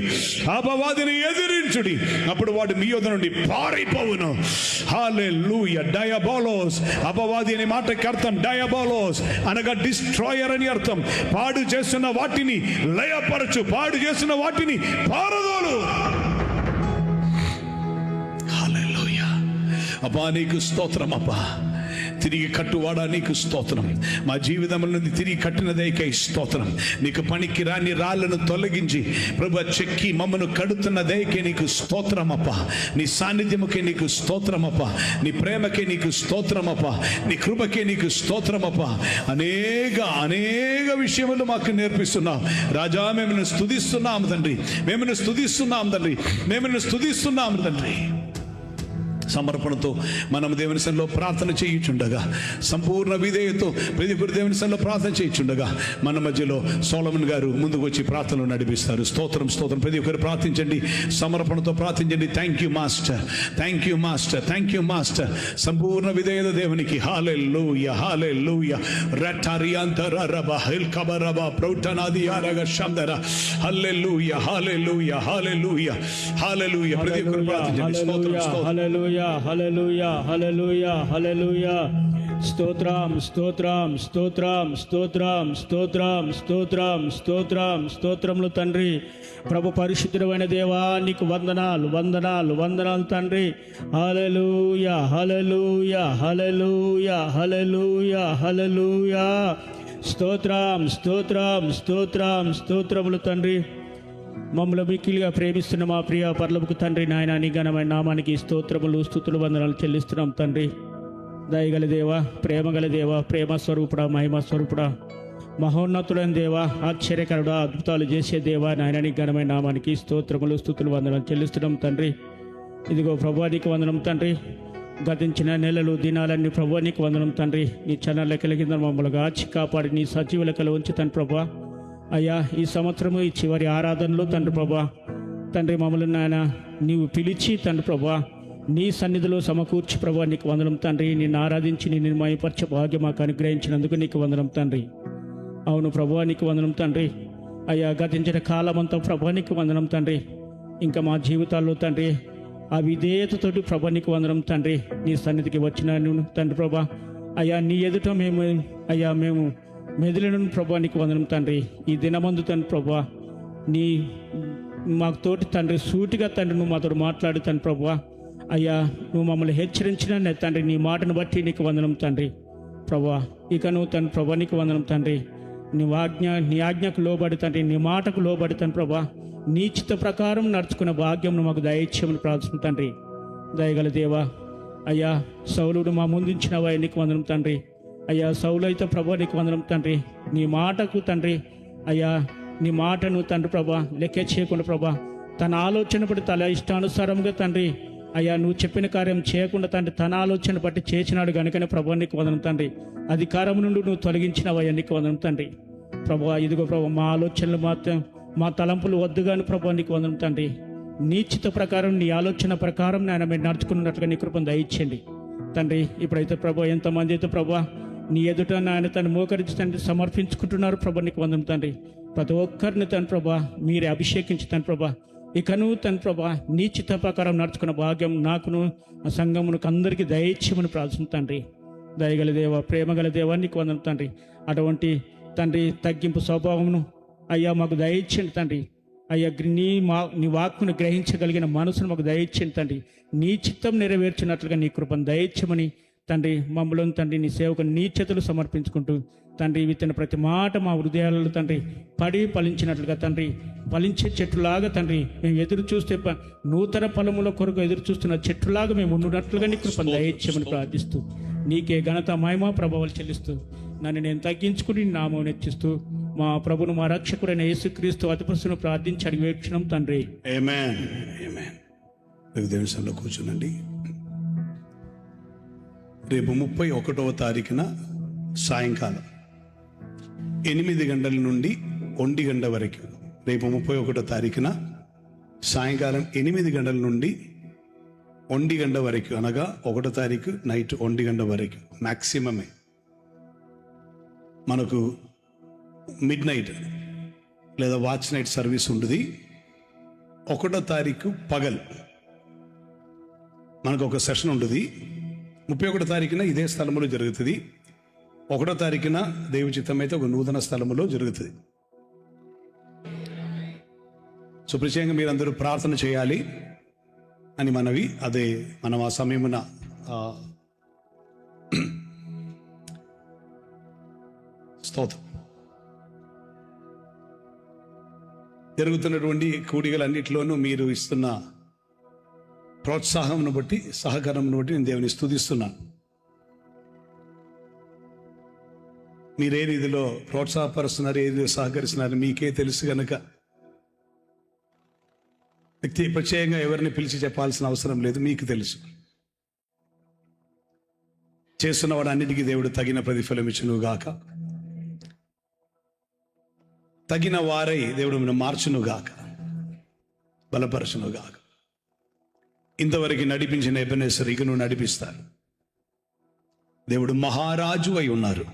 అపవాదిని ఎదిరించుడి, అప్పుడు వాడు మీ యొద్ద నుండి పారిపోవును. హల్లెలూయా. డయాబోలోస్, అపవాది అనే మాటకి అర్థం డయాబోలోస్ అనగా డిస్ట్రాయర్ అని అర్థం. పాడు చేస్తున్న వాటిని లయపరచు, పాడు చేస్తున్న వాటిని పారదోలు. హల్లెలూయా. అబ్బా నీకు స్తోత్రం అబ్బా. తిరిగి కట్టువాడా నీకు స్తోత్రం. మా జీవితంలో నుండి తిరిగి కట్టినదైకై స్తోత్రం. నీకు పనికి రాని రాళ్లను తొలగించి ప్రభు చెక్కి మమ్మను కడుతున్నదైకే నీకు స్తోత్రమప్ప. నీ సాన్నిధ్యముకే నీకు స్తోత్రమప్ప. నీ ప్రేమకే నీకు స్తోత్రమప్ప. నీ కృపకే నీకు స్తోత్రమప్ప. అనేక విషయములు మాకు నేర్పిస్తున్నాం రాజా. మేమును స్తుతిస్తున్నాం తండ్రి, మేమును స్తుతిస్తున్నాం తండ్రి, మేమును స్తుతిస్తున్నాం తండ్రి. సమర్పణతో మనం దేవుని సన్నిధిలో ప్రార్థన చేయుచుండగా, సంపూర్ణ విధేయతో ప్రతి ఒక్కరు దేవుని సన్నిధిలో ప్రార్థన చేయుచుండగా, మన మధ్యలో సోలమన్ గారు ముందుకు వచ్చి ప్రార్థనలు నడిపిస్తారు. స్తోత్రం స్తోత్రం. ప్రతి ఒక్కరు ప్రార్థించండి, సమర్పణతో ప్రార్థించండి. Thank you master, thank you master, thank you master. సంపూర్ణ విధేయత దేవునికి. హల్లెలూయా హల్లెలూయా. రటరియాంతరరబ హిల్కబరబ ప్రౌటనాదియారగ శందర. హల్లెలూయా హల్లెలూయా హల్లెలూయా హల్లెలూయా. ప్రతి ఒక్కరు ప్రార్థించండి. స్తోత్రం స్తోత్రం. హల్లెలూయా హల్లెలూయా హల్లెలూయా హల్లెలూయా. స్తోత్రం స్తోత్రం స్తోత్రం స్తోత్రం స్తోత్రం స్తోత్రం స్తోత్రం స్తోత్రములు తండ్రి. ప్రభు పరిశుద్ధుడైన దేవా నీకు వందనాలు వందనాలు వందనాలు తండ్రి. హల్లెలూయా హల్లెలూయా హల్లెలూయా హల్లెలూయా హల్లెలూయా. స్తోత్రం స్తోత్రం స్తోత్రం స్తోత్రములు తండ్రి. మమ్మల్ని మిక్కిలిగా ప్రేమిస్తున్న మా ప్రియ పరలోకపు తండ్రి నాయన, నీ ఘనమైన నామానికి స్తోత్రములు స్తుతులు వందనాలు చెల్లిస్తున్నాం తండ్రి. దయగల దేవా, ప్రేమగల దేవా, ప్రేమ స్వరూపుడా, మహిమ స్వరూపుడా, మహోన్నతుడైన దేవా, ఆశ్చర్యకరుడా, అద్భుతాలు చేసే దేవా నాయన, నీ ఘనమైన నామానికి స్తోత్రములు స్తుతులు వందనాలు చెల్లిస్తున్నాం తండ్రి. ఇదిగో ప్రభువా నీకు వందనం తండ్రి. గతించిన నెలలు దినాలన్నీ ప్రభువా నీకు వందనం తండ్రి. నీ చన్న లెక్కల కింద మమ్మల్ని కాచి కాపాడి నీ సజీవ లెక్కలు ఉంచుతాను ప్రభువా. అయ్యా ఈ సంవత్సరము ఈ చివరి ఆరాధనలో తండ్రి ప్రభా తండ్రి మమ్మల్ని నాయన నీవు పిలిచి తండ్రి ప్రభా నీ సన్నిధిలో సమకూర్చి ప్రభా నీకు వందనం తండ్రి. నిన్ను ఆరాధించి నిన్ను మహిమపరచ భాగ్యం మాకు అనుగ్రహించినందుకు నీకు వందనం తండ్రి. అవును ప్రభా నీకు వందనం తండ్రి. అయ్యా గతించిన కాలమంతా ప్రభా నీకు వందనం తండ్రి. ఇంకా మా జీవితాల్లో తండ్రి ఆ విధేయతతోటి ప్రభా నీకు వందనం తండ్రి. నీ సన్నిధికి వచ్చిన తండ్రి ప్రభా అయ్యా నీ ఎదుట మేము మెదిలిన ప్రభా నీకు వందనం తండ్రి. ఈ దినమందు తండ్రి ప్రభా నీ మాకు తోటి తండ్రి సూటిగా తండ్రి నువ్వు మాతో మాట్లాడు తండ్రి ప్రభా. అయ్యా నువ్వు మమ్మల్ని హెచ్చరించిన తండ్రి నీ మాటను బట్టి నీకు వందనం తండ్రి ప్రభా. ఇక నువ్వు తండ్రి ప్రభా నీకు వందనం తండ్రి. నీ ఆజ్ఞకు లోబడి తండ్రి, నీ మాటకు లోబడి తండ్రి ప్రభా నీ చిత్త ప్రకారం నడుచుకున్న భాగ్యం మాకు దయచేయమని ప్రార్థిస్తున్నాం తండ్రి. దయగల దేవా అయ్యా సౌలును మా ముందుంచినవా నీకు వందనం తండ్రి. అయ్యా సౌలు అయితే ప్రభా నీకు వందనం తండ్రి. నీ మాటకు తండ్రి అయ్యా నీ మాటను తండ్రి ప్రభా లెక్క చేయకుండా ప్రభా తన ఆలోచన బట్టి తన ఇష్టానుసారంగా తండ్రి అయ్యా నువ్వు చెప్పిన కార్యం చేయకుండా తండ్రి తన ఆలోచన బట్టి చేసినాడు కనుకనే ప్రభా నీకు వందనం తండ్రి. అధికారం నుండి నువ్వు తొలగించినవయ్యా నీకు వందనం తండ్రి. ప్రభా ఇదిగో ప్రభా మా ఆలోచనలు మాత్రం మా తలంపులు వద్దు కానీ ప్రభా నీకు వందనం తండ్రి. నీ చిత్త ప్రకారం నీ ఆలోచన ప్రకారం నాయన మీరు నడుచుకున్నట్లుగా నీ కృపను దయచేయండి తండ్రి. ఇప్పుడైతే ప్రభా ఎంతమంది అయితే ప్రభా నీ ఎదుట నాయన తను మోకరించి తండ్రి సమర్పించుకుంటున్నారు ప్రభా నీకు వందనం తండ్రి. ప్రతి ఒక్కరిని తను ప్రభా మీరే అభిషేకించి తను ప్రభా ఇకను తను ప్రభా నీ చిత్త ప్రకారం నడుచుకున్న భాగ్యం నాకును ఆ సంఘమునకు అందరికీ దయచేయమని ప్రార్థన తండ్రి. దయగల దేవ ప్రేమగల దేవా నీకు వందనం తండ్రి. అటువంటి తండ్రి తగ్గింపు స్వభావమును అయ్యా మాకు దయచేయండి తండ్రి. అయ్యా నీ వాక్కును గ్రహించగలిగిన మనసును మాకు దయచేయండి తండ్రి. నీ చిత్తం నెరవేర్చినట్లుగా నీ కృపను దయచేయమని తండ్రి మమ్మల్ని తండ్రి నీ సేవకు నీ చేతులు సమర్పించుకుంటూ తండ్రి విత్తన ప్రతి మాట మా హృదయాలలో తండ్రి పడి ఫలించినట్లుగా తండ్రి ఫలించే చెట్టులాగా తండ్రి మేము ఎదురు చూస్తే నూతన ఫలముల కొరకు ఎదురు చూస్తున్న చెట్టులాగా మేము ఉన్నట్లుగా నీ కృపను దయచేయమని ప్రార్థిస్తూ నీకే ఘనత మహిమ ప్రభావాలు చెల్లిస్తూ నన్ను నేను తగ్గించుకుని నామం నెచ్చిస్తూ మా ప్రభును మా రక్షకుడైన యేసుక్రీస్తు అతిపరుసును ప్రార్థించి అడిగి వేక్షణం తండ్రి. ఆమేన్. ఆమేన్. దేవుని సన్నిధిలో కూర్చునండి. రేపు 31వ తారీఖున సాయంకాలం 8 గంటల నుండి 1 గంట వరకు, రేపు 31వ తారీఖున సాయంకాలం 8 గంటల నుండి 1 గంట వరకు, అనగా 1వ తారీఖు నైట్ 1 గంట వరకు మ్యాక్సిమమే మనకు మిడ్ నైట్ లేదా వాచ్ నైట్ సర్వీస్ ఉంటుంది. 1వ తారీఖు పగల్ మనకు ఒక సెషన్ ఉంటుంది. 31వ తారీఖున ఇదే స్థలంలో జరుగుతుంది. 1వ తారీఖున దైవ చిత్తం అయితే ఒక నూతన స్థలంలో జరుగుతుంది. సో ప్రత్యేకంగా మీరందరూ ప్రార్థన చేయాలి అని మనవి. అదే మనం ఆ సమయమున స్తోత్రం జరుగుతున్నటువంటి కూడికలన్నిటిలోనూ మీరు ఇస్తున్న ప్రోత్సాహంను బట్టి, సహకారంను బట్టి నేను దేవుని స్తుతిస్తున్నాను. మీరు ఏ రీతిలో ప్రోత్సాహపరుస్తున్నారు, ఏ రీతిలో సహకరిస్తున్నారు మీకే తెలుసు కనుక ప్రత్యేకంగా ఎవరిని పిలిచి చెప్పాల్సిన అవసరం లేదు, మీకు తెలుసు. చేస్తున్నవాడు అన్నిటికీ దేవుడు తగిన ప్రతిఫలం ఇచ్చును గాక. తగిన వారై దేవుడు మనం మార్చును గాక, బలపరచును గాక. ఇంతవరకు నడిపించిన ఎబెనేజర్ ఇక నువ్వు నడిపిస్తారు. దేవుడు మహారాజు అయి ఉన్నారు,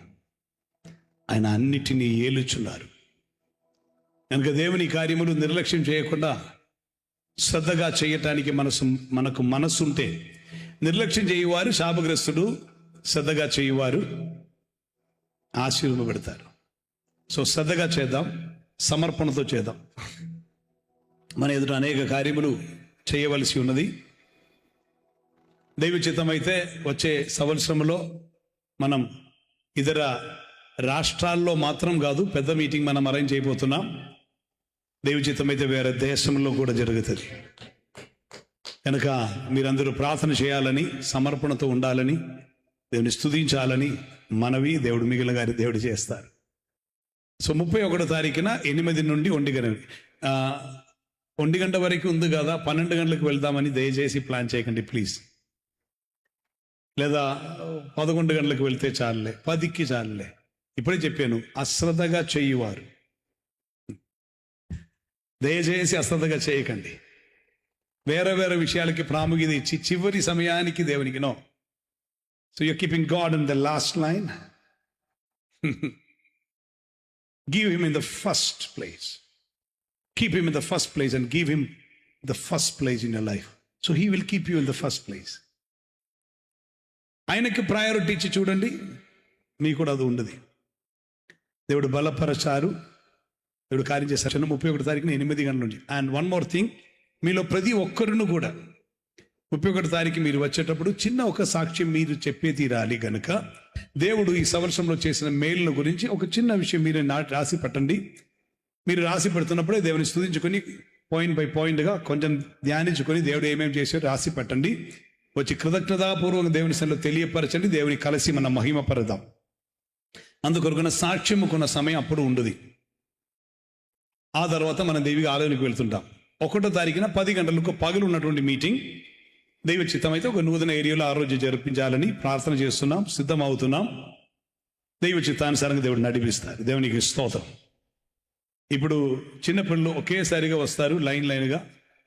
ఆయన అన్నిటినీ ఏలుచున్నారు కనుక దేవుని కార్యములు నిర్లక్ష్యం చేయకుండా శ్రద్ధగా చేయటానికి మనకు మనసుంటే, నిర్లక్ష్యం చేయువారు శాపగ్రస్తుడు, శ్రద్ధగా చేయువారు ఆశీర్వదింపబడతారు. సో శ్రద్ధగా చేద్దాం, సమర్పణతో చేద్దాం. మన ఎదుట అనేక కార్యములు చేయవలసి ఉన్నది. దైవ చిత్తం అయితే వచ్చే సంవత్సరంలో మనం ఇతర రాష్ట్రాల్లో మాత్రం కాదు, పెద్ద మీటింగ్ మనం అరేంజ్ చేయబోతున్నాం. దైవ చిత్తం అయితే వేరే దేశంలో కూడా జరుగుతుంది కనుక మీరందరూ ప్రార్థన చేయాలని, సమర్పణతో ఉండాలని, దేవుని స్తుతించాలని మనవి. దేవుడు మిగిలిన గారి దేవుడు చేస్తారు. సో 31వ తారీఖున 8 నుండి 1 గంట 1 గంట వరకు ఉంది కదా, 12 గంటలకు వెళ్దామని దయచేసి ప్లాన్ చేయకండి ప్లీజ్. లేదా 11 గంటలకు వెళ్తే చాలులే, 10కి చాలులే. ఇప్పుడే చెప్పాను, అశ్రద్ధగా చేయువారు దయచేసి అశ్రద్ధగా చేయకండి. వేరే వేరే విషయాలకి ప్రాముఖ్యత ఇచ్చి చివరి సమయానికి దేవునికి no. So you keeping God in the last line. Give him in the first place. Keep him in the first place and give him the first place in your life. So he will keep you in the first place. ఆయనకి ప్రయారిటీ ఇచ్చి చూడండి, మీకు కూడా అది ఉండదు. దేవుడు బలపరచారు, దేవుడు కార్యం చేశారు. 31వ తారీఖున 8 గంటల నుంచి. అండ్ వన్ మోర్ థింగ్, మీలో ప్రతి ఒక్కరును కూడా 31వ తారీఖు మీరు వచ్చేటప్పుడు చిన్న ఒక సాక్ష్యం మీరు చెప్పే తీరాలి గనుక దేవుడు ఈ సంవత్సరంలో చేసిన మేలుల గురించి ఒక చిన్న విషయం మీరు రాసి పెట్టండి. మీరు రాసి పెడుతున్నప్పుడే దేవుని స్తుతించుకొని పాయింట్ బై పాయింట్గా కొంచెం ధ్యానించుకొని దేవుడు ఏమేమి చేశారో రాసి పెట్టండి. వచ్చి కృతజ్ఞతాపూర్వక దేవుని సన్నిధిలో తెలియపరచండి. దేవుని కలిసి మన మహిమపరదాం. అందుకొరకున్న సాక్ష్యముకున్న సమయం అప్పుడు ఉండదు. ఆ తర్వాత మనం దేవిగా ఆలయానికి వెళ్తుంటాం. 1వ తారీఖున 10 గంటలకు పగలు ఉన్నటువంటి మీటింగ్ దైవ చిత్తం అయితే ఒక నూతన ఏరియాలో ఆ రోజు జరిపించాలని ప్రార్థన చేస్తున్నాం, సిద్ధమవుతున్నాం. దైవ చిత్తానుసారంగా దేవుడు నడిపిస్తారు. దేవునికి స్తోత్రం. ఇప్పుడు చిన్నపిల్లలు ఒకేసారిగా వస్తారు లైన్గా.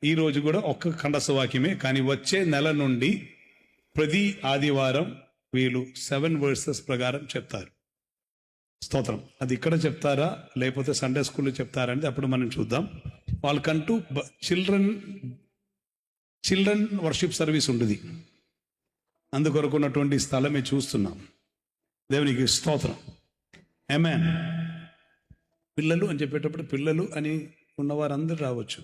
ఈ రోజు కూడా ఒక్క ఖండస్థ వాక్యమే, కానీ వచ్చే నెల నుండి ప్రతి ఆదివారం వీళ్ళు 7 వర్సెస్ ప్రకారం చెప్తారు. స్తోత్రం. అది ఇక్కడ చెప్తారా లేకపోతే సండే స్కూల్లో చెప్తారా అంటే అప్పుడు మనం చూద్దాం. వాళ్ళకంటూ చిల్డ్రన్ వర్షిప్ సర్వీస్ ఉంటుంది. అందుకొరకు ఉన్నటువంటి స్థలమే చూస్తున్నాం. దేవునికి స్తోత్రం. ఆమేన్. పిల్లలు అని చెప్పేటప్పుడు పిల్లలు అని ఉన్నవారందరూ రావచ్చు.